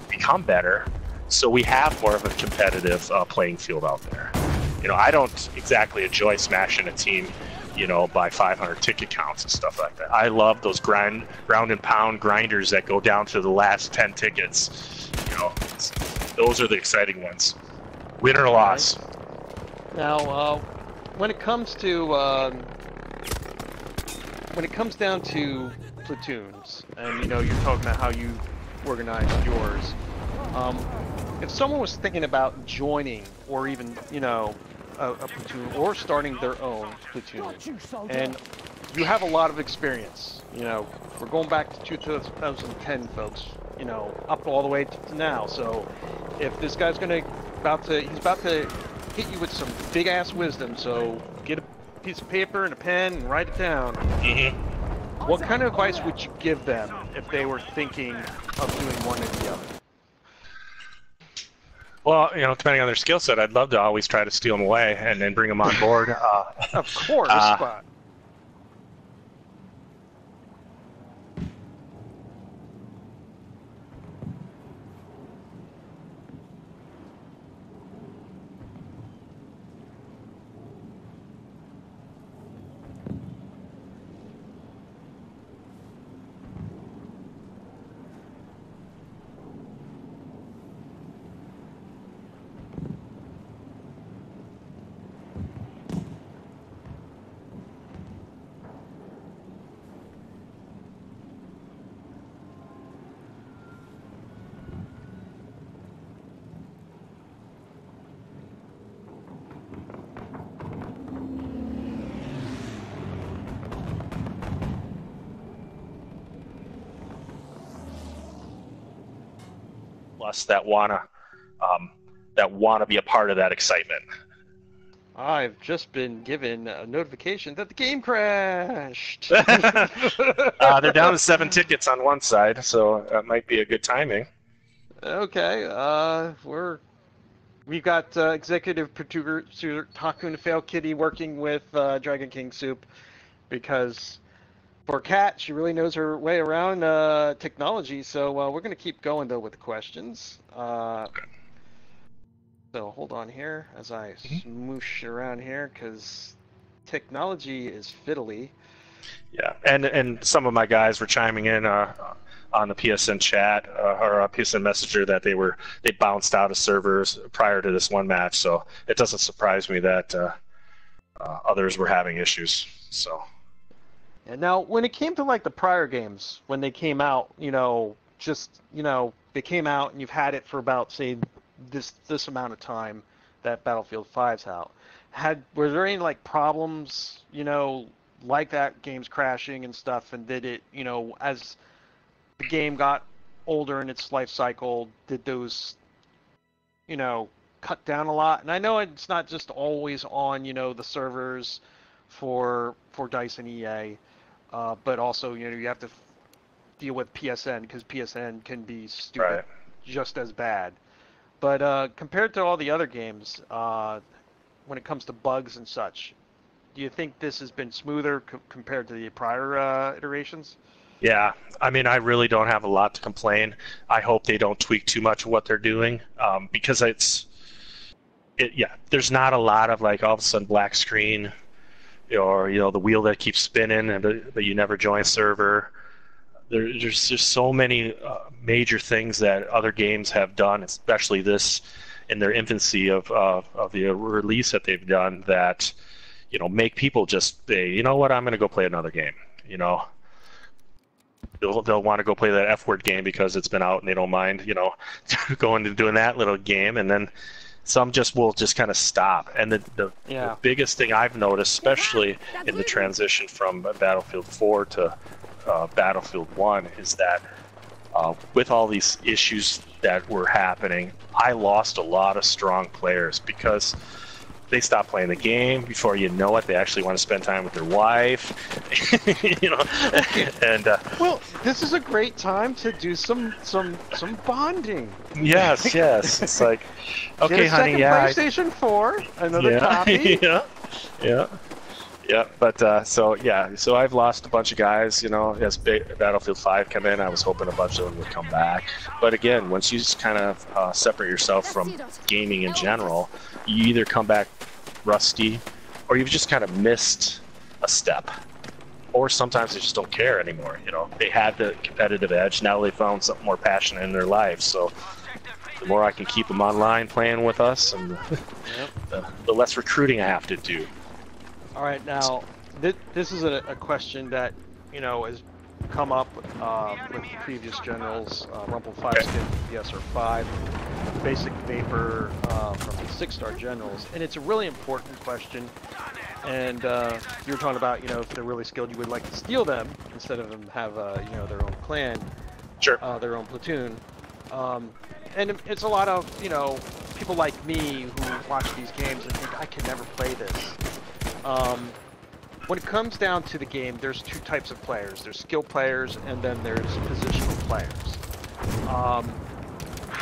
become better so we have more of a competitive playing field out there. You know, I don't exactly enjoy smashing a team, you know, by 500 ticket counts and stuff like that. I love those ground and pound grinders that go down to the last 10 tickets. You know, those are the exciting ones. Win or loss. Now, when it comes down to platoons, and you know, you're talking about how you organized yours. If someone was thinking about joining, or even, you know, a platoon, or starting their own platoon, and you have a lot of experience, you know, we're going back to 2010, folks, you know, up all the way to now. So if this guy's he's about to hit you with some big ass wisdom, so get a piece of paper and a pen and write it down. What kind of advice would you give them if they were thinking of doing one or the other? Well, depending on their skill set, I'd love to always try to steal them away and then bring them on board. Of course, but Plus, that wanna be a part of that excitement. I've just been given a notification that the game crashed. They're down to 7 tickets on one side, so that might be a good timing. Okay, we've got executive producer Takun Fail Kitty working with Dragon King Soup, because for Kat, she really knows her way around technology. So we're going to keep going though with the questions. So hold on here as I smoosh around here, because technology is fiddly. Yeah, and some of my guys were chiming in on the PSN chat or PSN Messenger that they bounced out of servers prior to this one match. So it doesn't surprise me that others were having issues. So. And now, when it came to like the prior games, when they came out, they came out and you've had it for about, say, this amount of time that Battlefield 5's out. Were there any like problems, like that, games crashing and stuff, and did it, as the game got older in its life cycle, did those, cut down a lot? And I know it's not just always on, the servers for DICE and EA, but also, you have to deal with PSN, because PSN can be stupid, just as bad. But compared to all the other games, when it comes to bugs and such, do you think this has been smoother compared to the prior iterations? Yeah, I mean, I really don't have a lot to complain. I hope they don't tweak too much of what they're doing, because there's not a lot of like all of a sudden black screen, or the wheel that keeps spinning and but you never join server. There's just so many major things that other games have done, especially this in their infancy of the release that they've done, that make people just say, you know what, I'm going to go play another game. They'll want to go play that F-word game because it's been out and they don't mind going to doing that little game, and then some will just kind of stop. And the biggest thing I've noticed, especially in the transition from Battlefield 4 to Battlefield 1, is that with all these issues that were happening, I lost a lot of strong players because they stop playing the game. Before you know it, they actually want to spend time with their wife. And well, this is a great time to do some bonding. Yes. It's like, okay, honey, PlayStation 4, another copy. Yeah, but so I've lost a bunch of guys. As Battlefield 5 come in, I was hoping a bunch of them would come back. But again, once you just kind of separate yourself from gaming in general, you either come back rusty, or you've just kind of missed a step. Or sometimes they just don't care anymore. They had the competitive edge. Now they found something more passionate in their lives. So the more I can keep them online playing with us, and the less recruiting I have to do. All right, now this is a question that has come up with previous generals, Rumple 5-Skin, the SR5, Basic Vapor from the 6-star generals, and it's a really important question. And you were talking about if they're really skilled, you would like to steal them instead of them have their own clan, their own platoon. And it's a lot of people like me who watch these games and think I can never play this. When it comes down to the game, there's two types of players. There's skill players, and then there's positional players.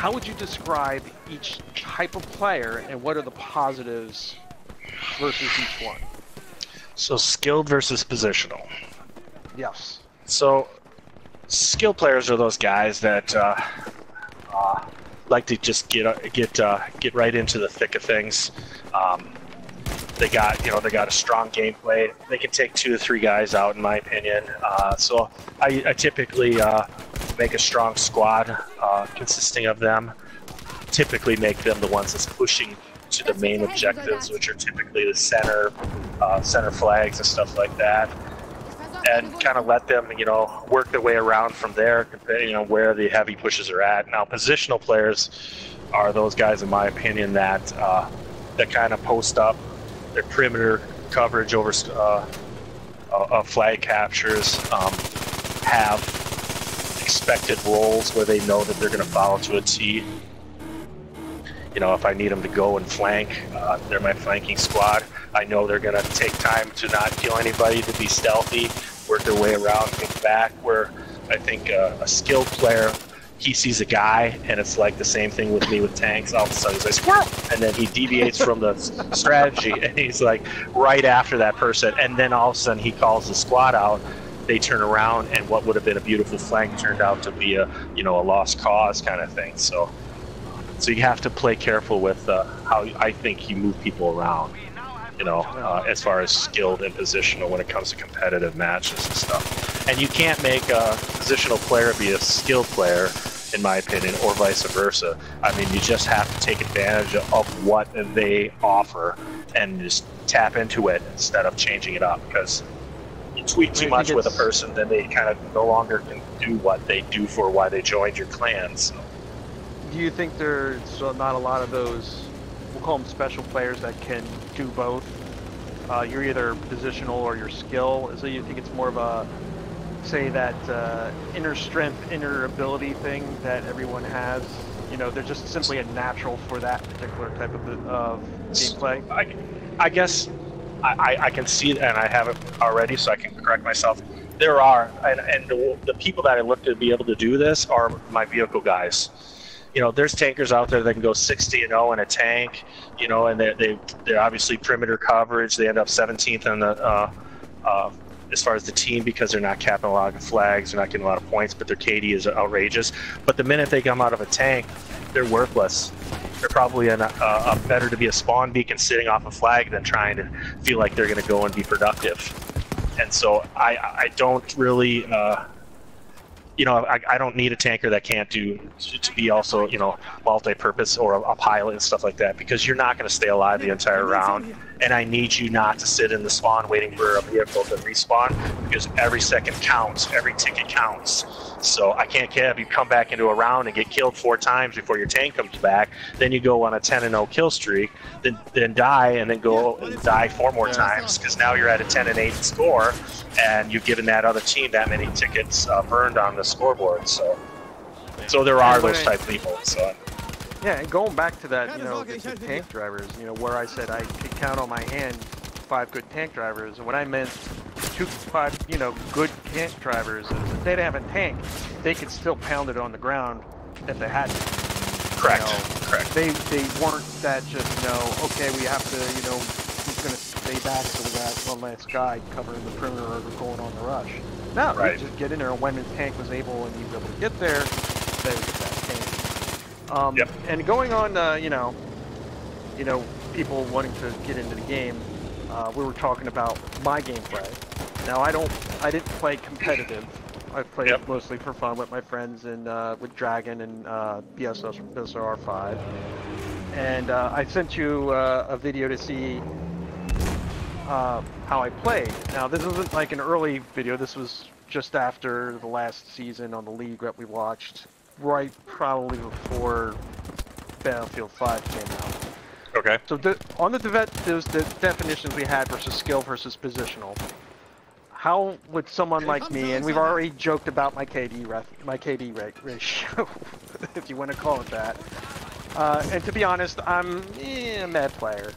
how would you describe each type of player, and what are the positives versus each one? So skilled versus positional. Yes. So skilled players are those guys that like to just get right into the thick of things. They got a strong gameplay. They can take 2 to 3 guys out, in my opinion. So I typically make a strong squad consisting of them. Typically make them the ones that's pushing to the main objectives, which are typically the center flags and stuff like that, and kind of let them, work their way around from there, where the heavy pushes are at. Now, positional players are those guys, in my opinion, that kind of post up their perimeter coverage over flag captures, have expected roles where they know that they're going to follow to a T. If I need them to go and flank, they're my flanking squad. I know they're going to take time to not kill anybody, to be stealthy, work their way around, get back. Where I think a skilled player, he sees a guy, and it's like the same thing with me with tanks. All of a sudden he's like, squirrel! And then he deviates from the strategy, and he's like right after that person. And then all of a sudden he calls the squad out. They turn around, and what would have been a beautiful flank turned out to be a lost cause kind of thing. So you have to play careful with how I think you move people around, as far as skilled and positional when it comes to competitive matches and stuff. And you can't make a positional player be a skilled player, in my opinion, or vice versa. I mean, you just have to take advantage of what they offer and just tap into it instead of changing it up, because you tweak too much with a person, then they kind of no longer can do what they do for why they joined your clan. So. Do you think there's not a lot of those, we'll call them special players, that can do both? You're either positional or your skill, so you think it's more of a, say, that inner strength, inner ability thing that everyone has? They're just simply a natural for that particular type of gameplay? I guess I can see it, and I have it already, so I can correct myself. There are, and the people that I look to be able to do this are my vehicle guys. There's tankers out there that can go 60-0 in a tank, and they're obviously perimeter coverage. They end up 17th on the as far as the team, because they're not capping a lot of flags, they're not getting a lot of points, but their KD is outrageous. But the minute they come out of a tank, they're worthless. They're probably better to be a spawn beacon sitting off a flag than trying to feel like they're going to go and be productive. And so I don't really. I don't need a tanker that can't do to be also, multi-purpose or a pilot and stuff like that, because you're not going to stay alive the entire round. And I need you not to sit in the spawn waiting for a vehicle to respawn, because every second counts, every ticket counts. So I can't have you come back into a round and get killed 4 times before your tank comes back. Then you go on a 10-0 kill streak, then die, and then go and die 4 more times, because now you're at a 10-8 score, and you've given that other team that many tickets burned on the scoreboard. So there are those type of people. So. Yeah, and going back to that, the tank drivers, where I said I could count on my hand 5 good tank drivers, and what I meant 5 good tank drivers is if they didn't have a tank, they could still pound it on the ground if they had to. Correct. Correct. They weren't that just, okay, we have to, who's going to stay back so we got one last guy covering the perimeter or going on the rush. No, right. You just get in there, and when the tank was able and you were able to get there, they would get that tank. Yep. And going on, people wanting to get into the game, we were talking about my gameplay. Now, I didn't play competitive. I played mostly for fun with my friends and with Dragon and BSR5. And I sent you a video to see how I played. Now, this isn't like an early video. This was just after the last season on the league that we watched, right probably before Battlefield 5 came out. Okay. So on the definitions we had versus skill versus positional, how would someone like me, and we've already joked about my KD ratio, if you want to call it that, and to be honest, I'm a mad player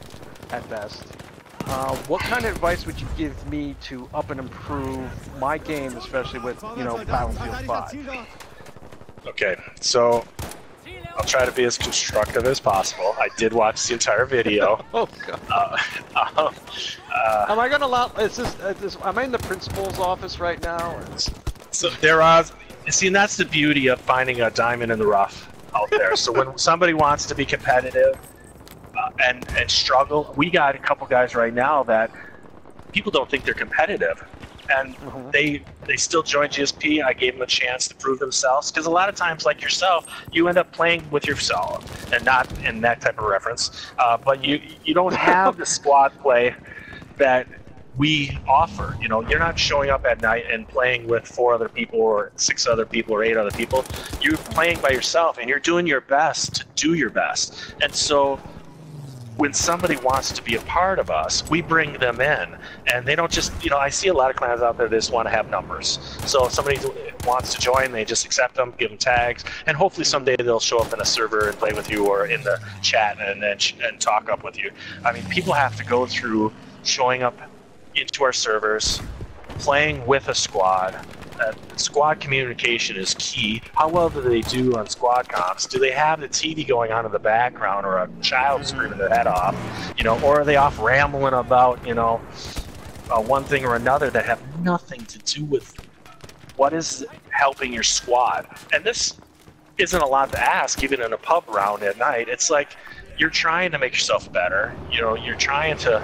at best. What kind of advice would you give me to up and improve my game, especially with, Battlefield 5? Okay, so I'll try to be as constructive as possible. I did watch the entire video. Oh god. Am I gonna allow? Am I in the principal's office right now? Or? So there are. See, and that's the beauty of finding a diamond in the rough out there. So when somebody wants to be competitive and struggle, we got a couple guys right now that people don't think they're competitive. And they still join GSP. I gave them a chance to prove themselves, because a lot of times, like yourself, you end up playing with yourself, and not in that type of reference. But you don't have the squad play that we offer. You know, you're not showing up at night and playing with 4 other people or 6 other people or 8 other people. You're playing by yourself, and you're doing your best to do your best. And so when somebody wants to be a part of us, we bring them in, and they don't just, you know, I see a lot of clans out there that just want to have numbers. So if somebody wants to join, they just accept them, give them tags, and hopefully someday they'll show up in a server and play with you, or in the chat and talk up with you. I mean, people have to go through showing up into our servers, playing with a squad. Squad communication is key. How well do they do on squad comps? Do they have the TV going on in the background, or a child screaming their head off? You know, or are they off rambling about, you know, one thing or another that have nothing to do with what is helping your squad? And this isn't a lot to ask, even in a pub round at night. It's like you're trying to make yourself better. You know, you're trying to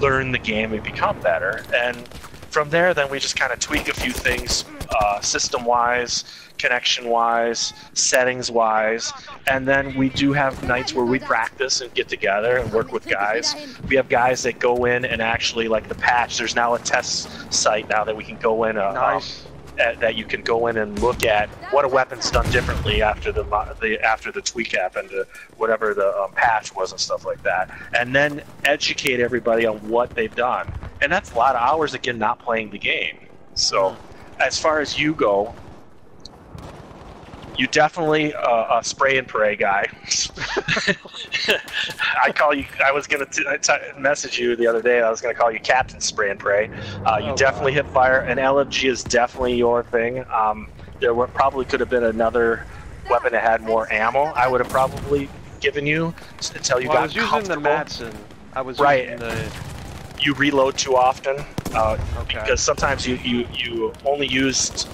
learn the game and become better. And from there, then we just kind of tweak a few things, system-wise, connection-wise, settings-wise, and then we do have nights where we practice and get together and work with guys. We have guys that go in and actually, like the patch, there's now a test site now that we can go in, that you can go in and look at what a weapon's done differently after the tweak happened, whatever the patch was and stuff like that, and then educate everybody on what they've done. And that's a lot of hours, again, not playing the game. So as far as you go, you definitely a spray and pray guy. I was going to message you the other day. I was going to call you Captain Spray and Pray. You definitely hit fire, and LMG is definitely your thing. There probably could have been another weapon that had more ammo. I would have probably given you until you got comfortable. I was using the Madsen. I was using the... You reload too often, because sometimes you only used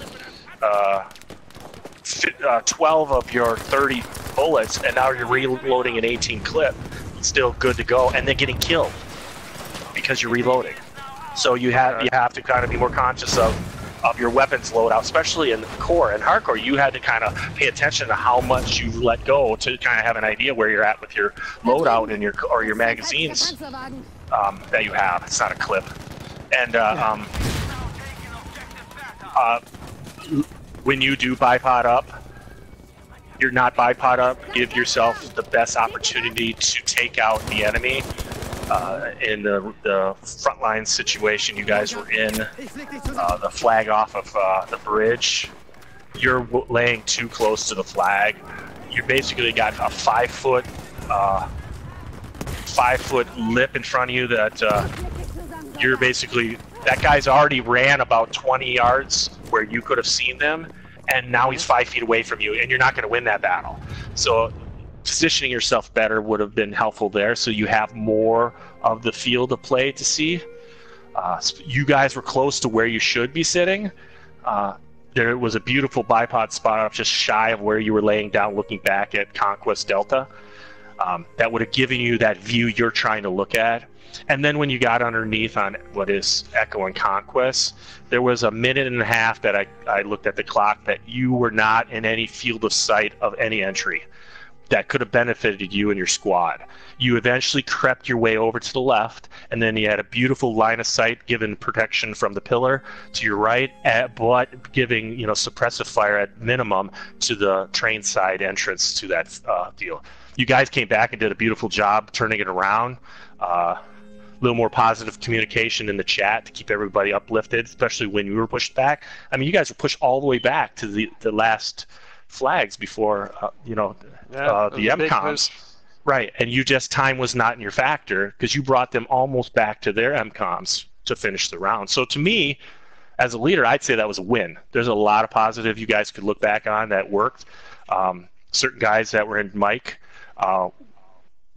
12 of your 30 bullets, and now you're reloading an 18 clip. It's still good to go, and then getting killed because you're reloading. So you have to kind of be more conscious of your weapons loadout, especially in core and hardcore. You had to kind of pay attention to how much you let go to kind of have an idea where you're at with your loadout and your magazines that you have. It's not a clip. And when you do bipod up, you're not bipod up, give yourself the best opportunity to take out the enemy. In the frontline situation you guys were in, the flag off of the bridge, you're laying too close to the flag. You basically got a 5 foot lip in front of you that you're basically, that guy's already ran about 20 yards where you could have seen them, and now he's 5 feet away from you, and you're not going to win that battle. So positioning yourself better would have been helpful there, so you have more of the field of play to see. You guys were close to where you should be sitting. There was a beautiful bipod spot up just shy of where you were laying down looking back at Conquest Delta. That would have given you that view you're trying to look at. And then when you got underneath on what is Echo and Conquest, there was a minute and a half that I looked at the clock that you were not in any field of sight of any entry that could have benefited you and your squad. You eventually crept your way over to the left, and then you had a beautiful line of sight given protection from the pillar to your right, but giving, you know, suppressive fire at minimum to the train side entrance to that deal. You guys came back and did a beautiful job turning it around. A little more positive communication in the chat to keep everybody uplifted, especially when you were pushed back. I mean, you guys were pushed all the way back to the last flags before, the MCOMs. Right, and time was not in your factor because you brought them almost back to their MCOMs to finish the round. So to me, as a leader, I'd say that was a win. There's a lot of positive you guys could look back on that worked. certain guys that were in Mike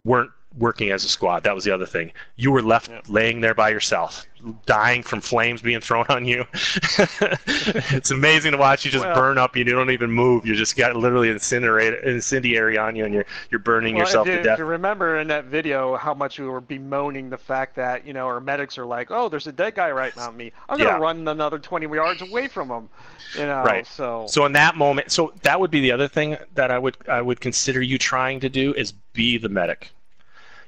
weren't working as a squad. That was the other thing. You were left laying there by yourself, dying from flames being thrown on you. It's amazing to watch you just burn up. You don't even move. You just got literally incendiary on you, and you're burning yourself to death. If you remember in that video how much we were bemoaning the fact that, you know, our medics are like, oh, there's a dead guy right now me. I'm going to run another 20 yards away from him. You know, right. So in that moment, so that would be the other thing that I would consider you trying to do is be the medic.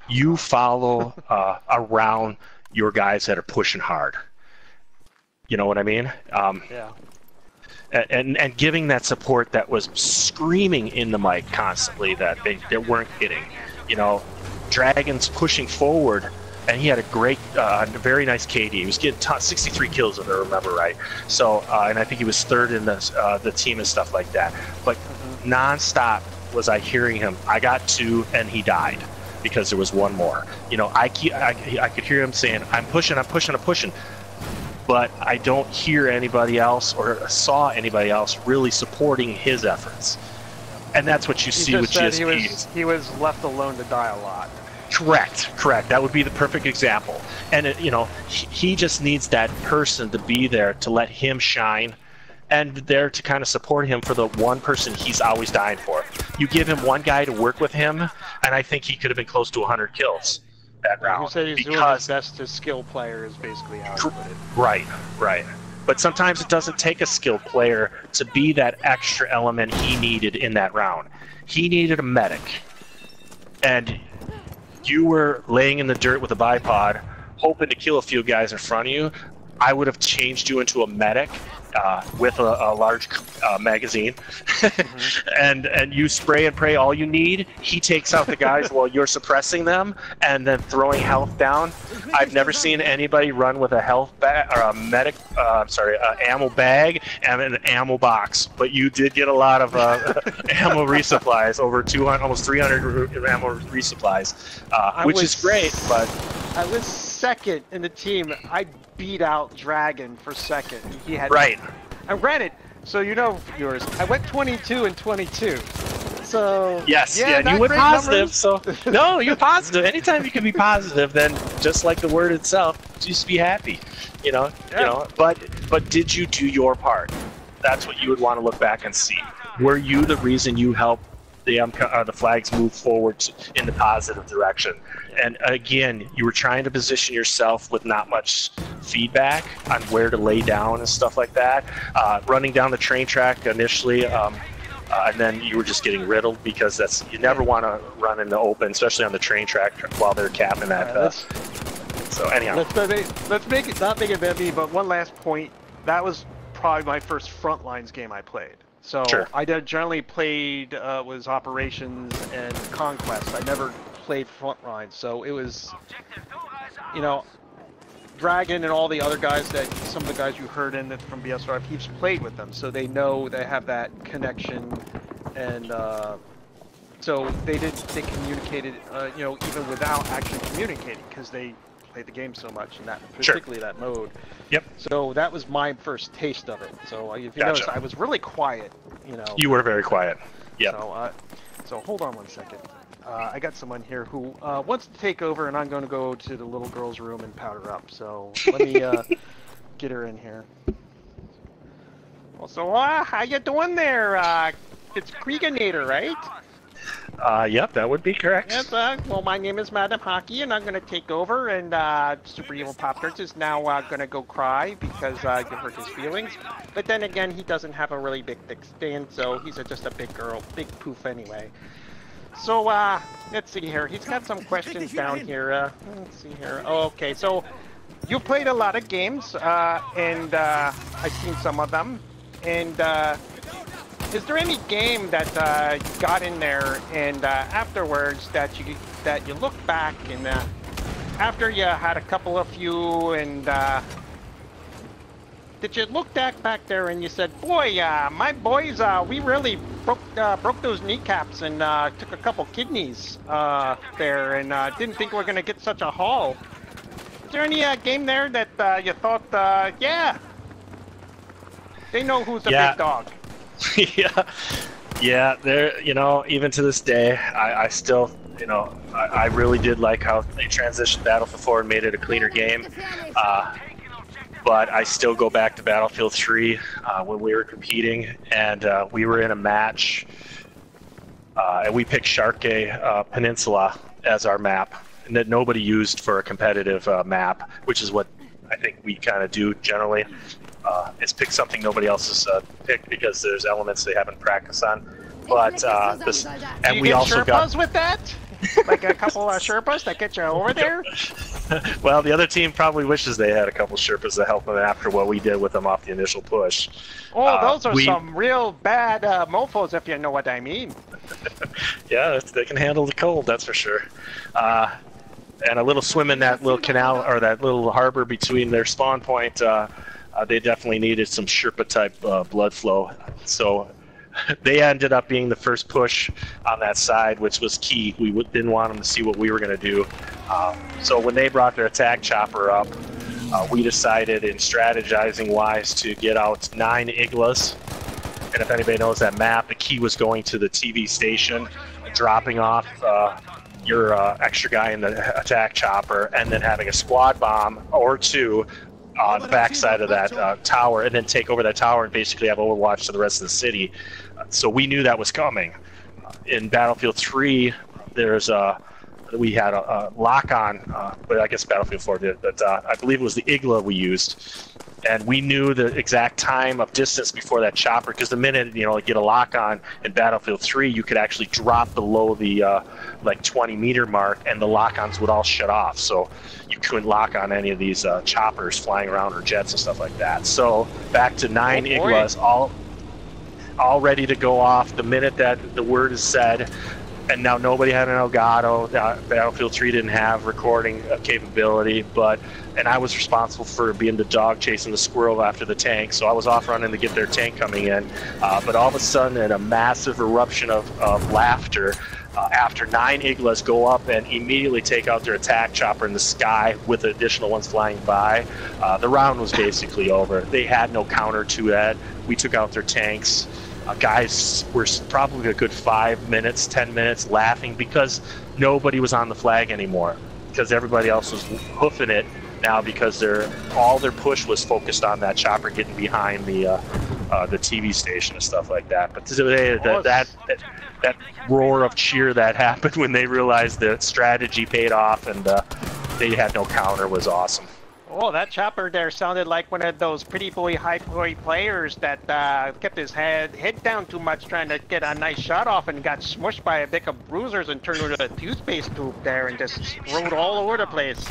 You follow around your guys that are pushing hard. You know what I mean? And giving that support that was screaming in the mic constantly that they weren't getting. You know, Dragon's pushing forward, and he had a great, very nice KD. He was getting 63 kills, if I remember right. So, and I think he was third in the team and stuff like that. But nonstop was I hearing him. I got 2, and he died because there was 1 more. You know, I could hear him saying, I'm pushing, but I don't hear anybody else or saw anybody else really supporting his efforts. And that's what you see with GSPs. He was left alone to die a lot. Correct. That would be the perfect example. And you know, he just needs that person to be there to let him shine, and there to kind of support him for the one person he's always dying for. You give him 1 guy to work with him, and I think he could have been close to 100 kills that round. You said he's doing his best to skill player is basically how you put it. Right. But sometimes it doesn't take a skilled player to be that extra element he needed in that round. He needed a medic. And you were laying in the dirt with a bipod, hoping to kill a few guys in front of you. I would have changed you into a medic with a large magazine, and you spray and pray all you need. He takes out the guys while you're suppressing them and then throwing health down. I've never seen anybody run with a health bag or a medic, ammo bag and an ammo box, but you did get a lot of ammo resupplies, over 200, almost 300 ammo resupplies, which is great. But I was second in the team. I beat out Dragon for second. He had And granted, so you know, viewers, I went 22 and 22. So yes, and you went positive. So no, you're positive. Anytime you can be positive, then just like the word itself, just be happy. You know, But did you do your part? That's what you would want to look back and see. Were you the reason you helped the flags move forward in the positive direction? And again, you were trying to position yourself with not much feedback on where to lay down and stuff like that. Running down the train track initially, and then you were just getting riddled, because you never want to run in the open, especially on the train track while they're capping that. So anyhow, let's make it not make it heavy. But one last point, that was probably my first Frontlines game I played. So I generally played was Operations and Conquest. I never played Frontline, so it was, you know, Dragon and all the other guys some of the guys you heard in from BSR, he's played with them, so they know they have that connection, and so they communicated, you know, even without actually communicating, because they played the game so much, and that particularly that mode. Yep. So that was my first taste of it. So if you notice, I was really quiet. You know. You were very quiet. Yeah. So hold on one second. I got someone here who wants to take over, and I'm going to go to the little girl's room and powder up. So let me get her in here. Well, so how you doing there? It's Krieganator, right? Yep, that would be correct. Yes, well, my name is Madam Hockey, and I'm going to take over, and Super Evil Pop-Tarts is now going to go cry because you hurt his feelings. But then again, he doesn't have a really big thick skin, so he's just a big poof anyway. So, let's see here. He's got some questions down here. Let's see here. Oh, okay, so you played a lot of games, and I've seen some of them. And is there any game that you got in there and afterwards that you look back and after you had a couple of few and did you look back there and you said, boy, my boys, we really broke those kneecaps and took a couple kidneys there and didn't think we were going to get such a haul? Is there any game there that you thought, yeah, they know who's the big dog? Yeah, there. You know, even to this day, I still, you know, I really did like how they transitioned Battlefield 4 and made it a cleaner game. But I still go back to Battlefield 3 when we were competing, and we were in a match, and we picked Sharkey Peninsula as our map, and that nobody used for a competitive map, which is what I think we kind of do generally. Is pick something nobody else has picked because there's elements they haven't practiced on. But and we also got with that. Like a couple of Sherpas that get you over there? Well, the other team probably wishes they had a couple Sherpas to help them after what we did with them off the initial push. Oh, those are some real bad mofos, if you know what I mean. Yeah, they can handle the cold, that's for sure. And a little swim in that little canal, or that little harbor between their spawn point, they definitely needed some Sherpa-type blood flow. So they ended up being the first push on that side, which was key. We didn't want them to see what we were going to do. So when they brought their attack chopper up, we decided, in strategizing wise, to get out 9 Iglas. And if anybody knows that map, the key was going to the TV station, dropping off your extra guy in the attack chopper, and then having a squad bomb or 2 on the backside of that tower, and then take over that tower and basically have overwatch to the rest of the city. So we knew that was coming. In Battlefield 3, we had a lock-on, but I guess Battlefield 4 did, but I believe it was the Igla we used. And we knew the exact time of distance before that chopper, because the minute, you get a lock-on in Battlefield 3, you could actually drop below the like 20-meter mark, and the lock-ons would all shut off. So you couldn't lock on any of these choppers flying around, or jets and stuff like that. So back to 9 Iglas, all ready to go off the minute that the word is said. And now nobody had an Elgato. Battlefield 3 didn't have recording capability, and I was responsible for being the dog chasing the squirrel after the tank, so I was off running to get their tank coming in. But all of a sudden, in a massive eruption of laughter, after 9 Iglas go up and immediately take out their attack chopper in the sky with additional ones flying by, the round was basically over. They had no counter to that. We took out their tanks. Guys were probably a good 5 minutes, 10 minutes laughing because nobody was on the flag anymore, because everybody else was hoofing it now, because all their push was focused on that chopper getting behind the TV station and stuff like that. But today, that roar of cheer that happened when they realized the strategy paid off and they had no counter was awesome. Oh, that chopper there sounded like one of those pretty boy, high boy players that kept his head down too much trying to get a nice shot off and got smushed by a big of bruisers and turned into a toothpaste tube there and just rode all over the place.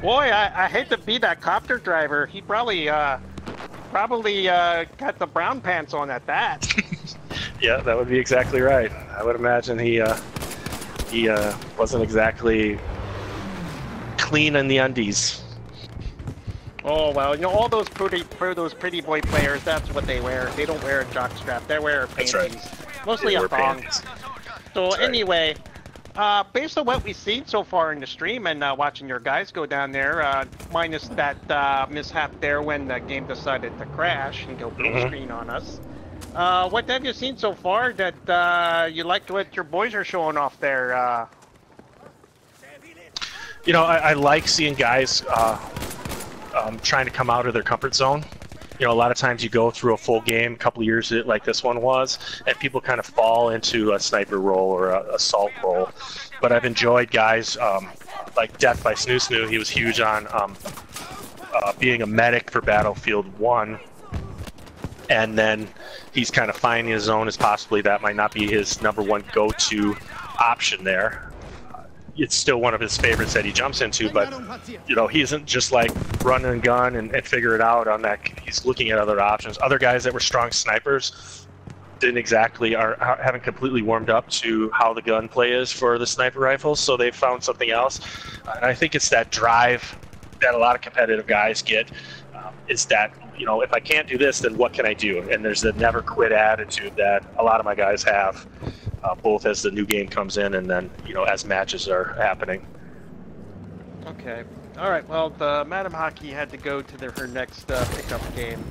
Boy, I hate to be that copter driver. He probably got the brown pants on at that. Yeah, that would be exactly right. I would imagine he wasn't exactly clean in the undies. Oh well, all those pretty boy players, that's what they wear. They don't wear a jock strap. They wear panties. That's right. Mostly a thong. So anyway, based on what we've seen so far in the stream and watching your guys go down there, minus that mishap there when the game decided to crash and go blue screen on us. What have you seen so far that you liked what your boys are showing off there? I like seeing guys trying to come out of their comfort zone. A lot of times you go through a full game, a couple of years like this one was, and people kind of fall into a sniper role or a assault role. But I've enjoyed guys like Death by Snoo Snoo. He was huge on being a medic for Battlefield 1. And then he's kind of finding his own as possibly that might not be his #1 go-to option there. It's still one of his favorites that he jumps into, but he isn't just like run and gun and figure it out on that. He's looking at other options. Other guys that were strong snipers haven't completely warmed up to how the gunplay is for the sniper rifles, so they've found something else. And I think it's that drive that a lot of competitive guys get. Is that if I can't do this, then what can I do? And there's the never quit attitude that a lot of my guys have. Both as the new game comes in and then, as matches are happening. Okay. All right. Well, the Madam Hockey had to go to her next pickup game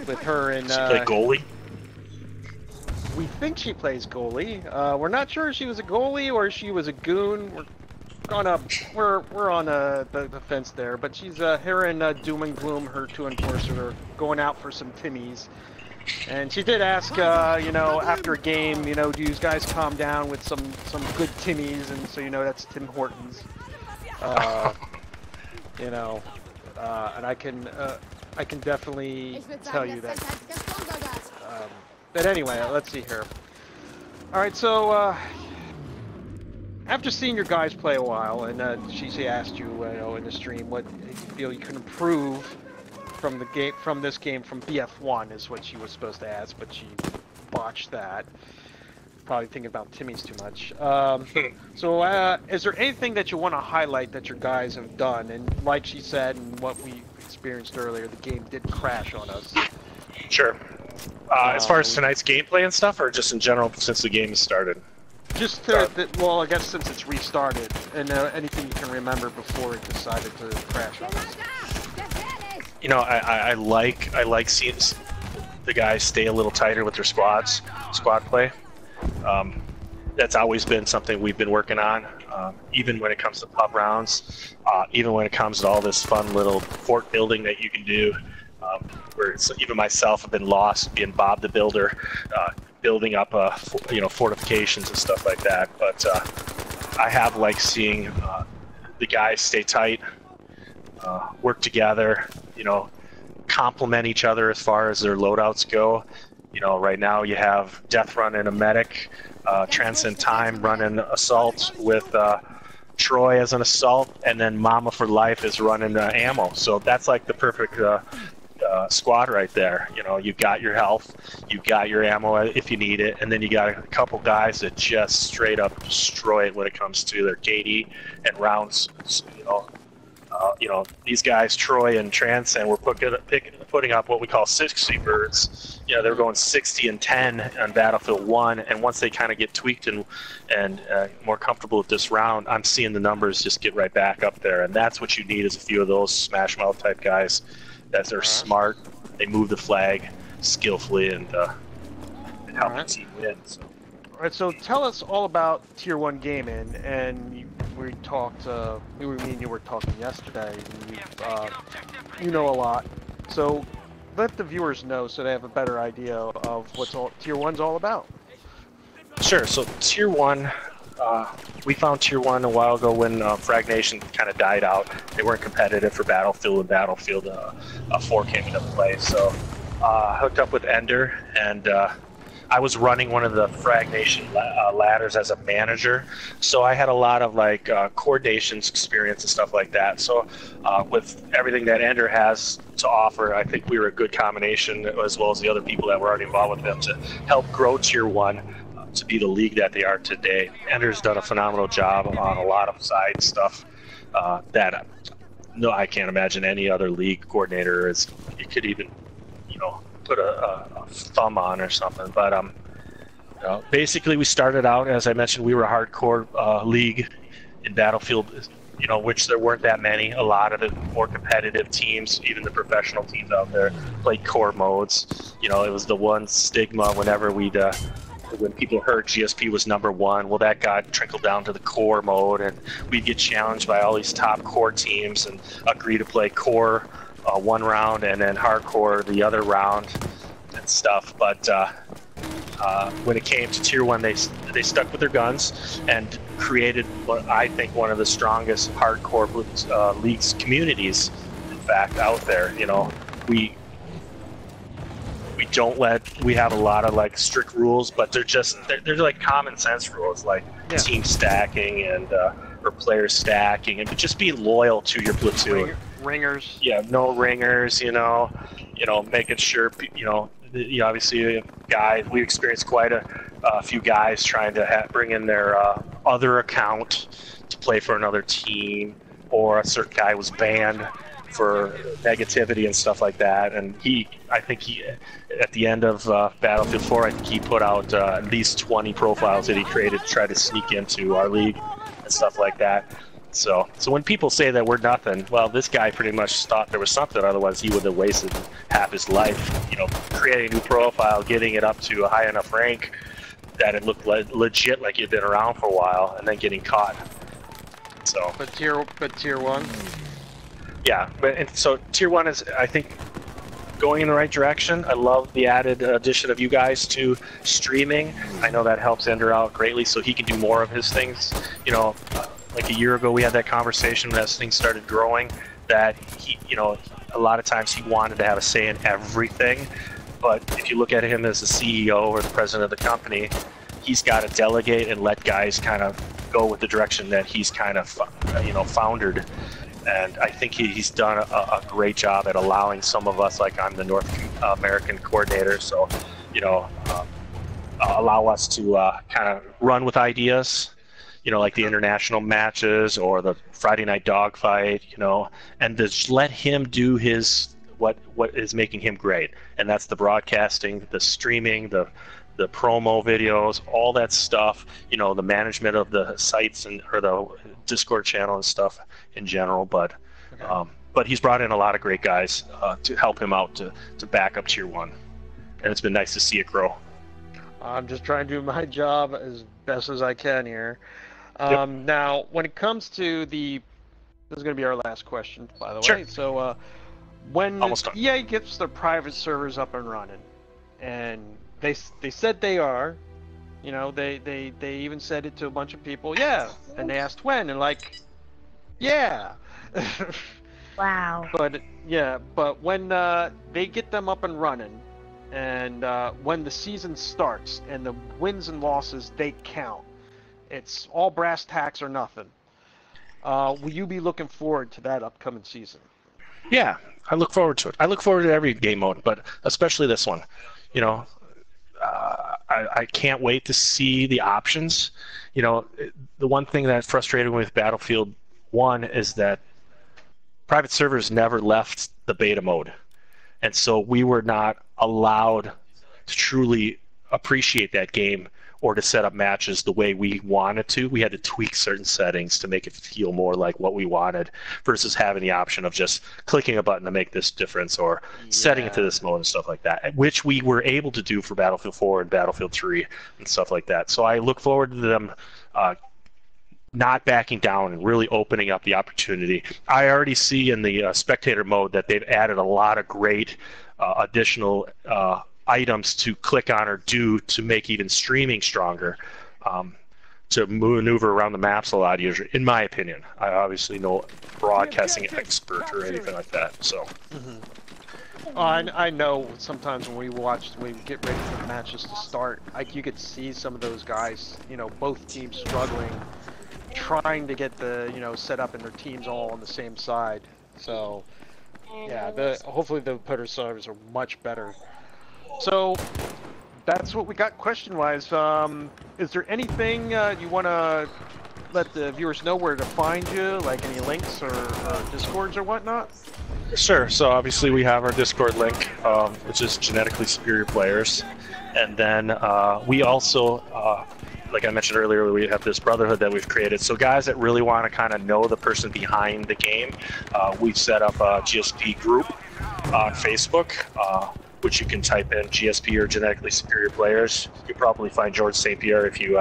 with her and... She played goalie? we think she plays goalie. We're not sure if she was a goalie or if she was a goon. We're on the fence there, but she's her and Doom and Gloom, her two enforcers, are going out for some Timmies. And she did ask, you know, after a game, you know, do you guys calm down with some good Timmies? And so, you know, that's Tim Hortons. You know, and I can definitely tell you that. But anyway, let's see here. All right, so after seeing your guys play a while, and she asked you, you know, in the stream, what you feel you can improve from the game, from this game, from BF1 is what she was supposed to ask, but she botched that. Probably thinking about Timmy's too much. So, is there anything that you want to highlight that your guys have done? And like she said, and what we experienced earlier, the game did crash on us. Sure. As far as tonight's gameplay and stuff, or just in general since the game has started? Just to, well, I guess since it's restarted, and anything you can remember before it decided to crash on us. You know, I like seeing the guys stay a little tighter with their squad play. That's always been something we've been working on, even when it comes to pub rounds, even when it comes to all this fun little fort building that you can do, where even myself have been lost being Bob the Builder, building up you know, fortifications and stuff like that. But I have liked seeing the guys stay tight, work together, you know, complement each other as far as their loadouts go. You know, right now you have Death running a medic, Transcend Time running assault with Troy as an assault, and then Mama for Life is running ammo. So that's like the perfect squad right there. You know, you've got your health, you've got your ammo if you need it, and then you got a couple guys that just straight up destroy it when it comes to their KD and rounds. You know, these guys, Troy and Transcend, were putting up what we call 60 birds. You know, they were going 60 and 10 on Battlefield 1, and once they kind of get tweaked and more comfortable with this round, I'm seeing the numbers just get right back up there, and that's what you need is a few of those smash mouth type guys. That they're smart, they move the flag skillfully, and help the team win. So. All right, so tell us all about Tier 1 gaming, and we talked, me and you were talking yesterday, and you know a lot. So let the viewers know so they have a better idea of what's Tier 1's all about. Sure, so Tier 1, we found Tier 1 a while ago when Frag Nation kind of died out. They weren't competitive for Battlefield when Battlefield 4 came into play. So hooked up with Ender, and I was running one of the Frag Nation ladders as a manager, so I had a lot of like coordination experience and stuff like that. So with everything that Ender has to offer, I think we were a good combination, as well as the other people that were already involved with them, to help grow Tier 1 to be the league that they are today. Ender's done a phenomenal job on a lot of side stuff that no, I can't imagine any other league coordinator is. You could even, you know, put a thumb on or something. But you know, basically we started out, as I mentioned, we were a hardcore league in Battlefield, you know, which there weren't that many. A lot of the more competitive teams, even the professional teams out there, played core modes. You know, it was the one stigma whenever when people heard GSP was #1, well, that got trickled down to the core mode, and we'd get challenged by all these top core teams and agree to play core one round and then hardcore the other round and stuff. But when it came to Tier 1, they stuck with their guns and created what I think one of the strongest hardcore leagues communities, in fact, out there. You know, we have a lot of like strict rules, but they're like common sense rules, like team stacking and or player stacking, and just being loyal to your platoon. Ringers. Yeah, no ringers. You know, making sure obviously guys. We experienced quite a few guys trying to bring in their other account to play for another team, or a certain guy was banned for negativity and stuff like that. And I think at the end of Battlefield 4, I think he put out at least 20 profiles that he created to try to sneak into our league and stuff like that. So when people say that we're nothing, well, this guy pretty much thought there was something, otherwise he would have wasted half his life, you know, creating a new profile, getting it up to a high enough rank, that it looked legit, like you'd been around for a while, and then getting caught. So. But tier 1. Yeah, so tier 1 is, I think, going in the right direction. I love the added addition of you guys to streaming. I know that helps Ender out greatly, so he can do more of his things. You know, like a year ago, we had that conversation as things started growing. That he, you know, a lot of times he wanted to have a say in everything. But if you look at him as the CEO or the president of the company, he's got to delegate and let guys kind of go with the direction that he's kind of, you know, foundered. And I think he's done a great job at allowing some of us, like I'm the North American coordinator, so, you know, allow us to kind of run with ideas, you know, like the international matches or the Friday night dogfight, you know, and just let him do his what is making him great, and that's the broadcasting, the streaming, the promo videos, all that stuff, you know, the management of the sites and or the Discord channel and stuff in general. But he's brought in a lot of great guys to help him out to back up tier 1, and it's been nice to see it grow. I'm just trying to do my job as best as I can here. Yep. Now, when it comes to this is going to be our last question, by the Sure. way. So, when Almost done. EA gets their private servers up and running, and they said they are, you know, they even said it to a bunch of people, yeah, and they asked when, and like, yeah. Wow. But when they get them up and running, and when the season starts, and the wins and losses, they count. It's all brass tacks or nothing. Will you be looking forward to that upcoming season? Yeah, I look forward to it. I look forward to every game mode, but especially this one. You know, I can't wait to see the options. You know, the one thing that frustrated me with Battlefield 1 is that private servers never left the beta mode. And so we were not allowed to truly appreciate that game or to set up matches the way we wanted to. We had to tweak certain settings to make it feel more like what we wanted versus having the option of just clicking a button to make this difference or setting it to this mode and stuff like that, which we were able to do for Battlefield 4 and Battlefield 3 and stuff like that. So I look forward to them not backing down and really opening up the opportunity. I already see in the spectator mode that they've added a lot of great additional items to click on or do to make even streaming stronger, to maneuver around the maps a lot easier, in my opinion. I obviously no broadcasting expert or anything like that, so. I know sometimes when we get ready for the matches to start, like you could see some of those guys, you know, both teams struggling, trying to get the, you know, set up in their teams all on the same side. So, yeah, hopefully the putter servers are much better. So that's what we got question-wise. Is there anything you want to let the viewers know where to find you, like any links or Discords or whatnot? Sure. So obviously we have our Discord link, which is Genetically Superior Players. And then we also, like I mentioned earlier, we have this brotherhood that we've created. So guys that really want to kind of know the person behind the game, we've set up a GSP group on Facebook, which you can type in GSP or Genetically Superior Players. You'll probably find George St. Pierre if you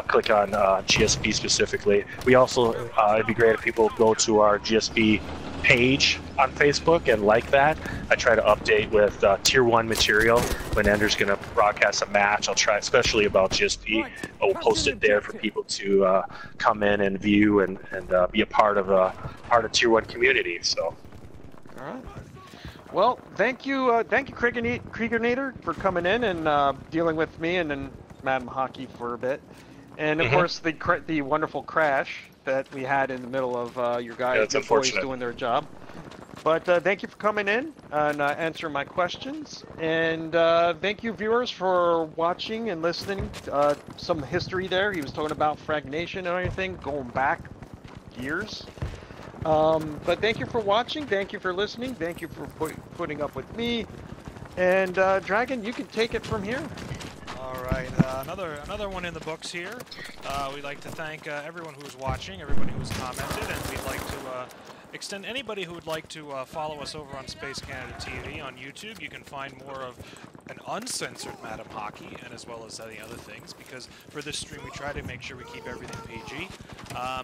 click on GSP specifically. We also, it'd be great if people go to our GSP page on Facebook and like that. I try to update with tier 1 material. When Ender's going to broadcast a match, I'll try, especially about GSP, I'll post it there for people to come in and view and be a part of tier 1 community. So. All right. Well, thank you, Kriegernator, for coming in and dealing with me and then Madam Hockey for a bit, and of course the wonderful crash that we had in the middle of your guys, your boys doing their job. But thank you for coming in and answering my questions, and thank you viewers for watching and listening. Some history there. He was talking about Fragnation and everything going back years. But thank you for watching, thank you for listening, thank you for putting up with me, and Dragon, you can take it from here. All right, another one in the books here. We'd like to thank everyone who's watching, everyone who's commented, and we'd like to extend anybody who would like to follow us over on Space Canada TV on YouTube. You can find more of an uncensored Madam Hockey, and as well as any other things, because for this stream we try to make sure we keep everything PG,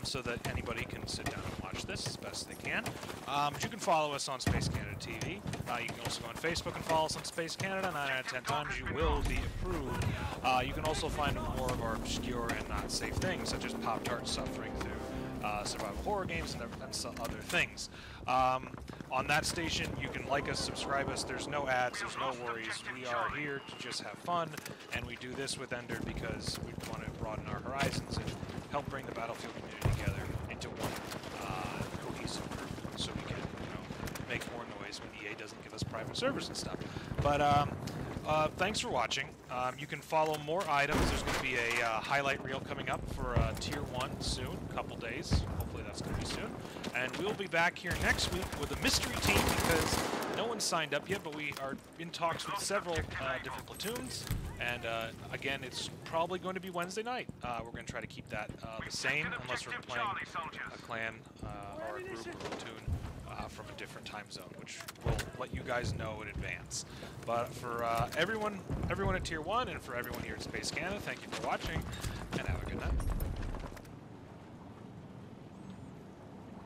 so that anybody can sit down and watch this as best they can. But you can follow us on Space Canada TV. You can also go on Facebook and follow us on Space Canada. 9 out of 10 times you will be approved. You can also find more of our obscure and not safe things, such as Pop-Tarts suffering through survival horror games and other things. On that station, you can like us, subscribe us. There's no ads, there's no worries. We are here to just have fun, and we do this with Ender because we want to broaden our horizons and help bring the Battlefield community together into one cohesive group, so we can, make more noise when EA doesn't give us private servers and stuff. But thanks for watching. You can follow more items. There's going to be a highlight reel coming up for Tier 1 soon, a couple days. Hopefully that's going to be soon. And we'll be back here next week with a mystery team because no one's signed up yet, but we are in talks with several different platoons. And again, it's probably going to be Wednesday night. We're going to try to keep that the same unless we're playing a clan or a group or platoon from a different time zone, which we'll let you guys know in advance. But for everyone at Tier 1 and for everyone here at Space Canada, thank you for watching, and have a good night.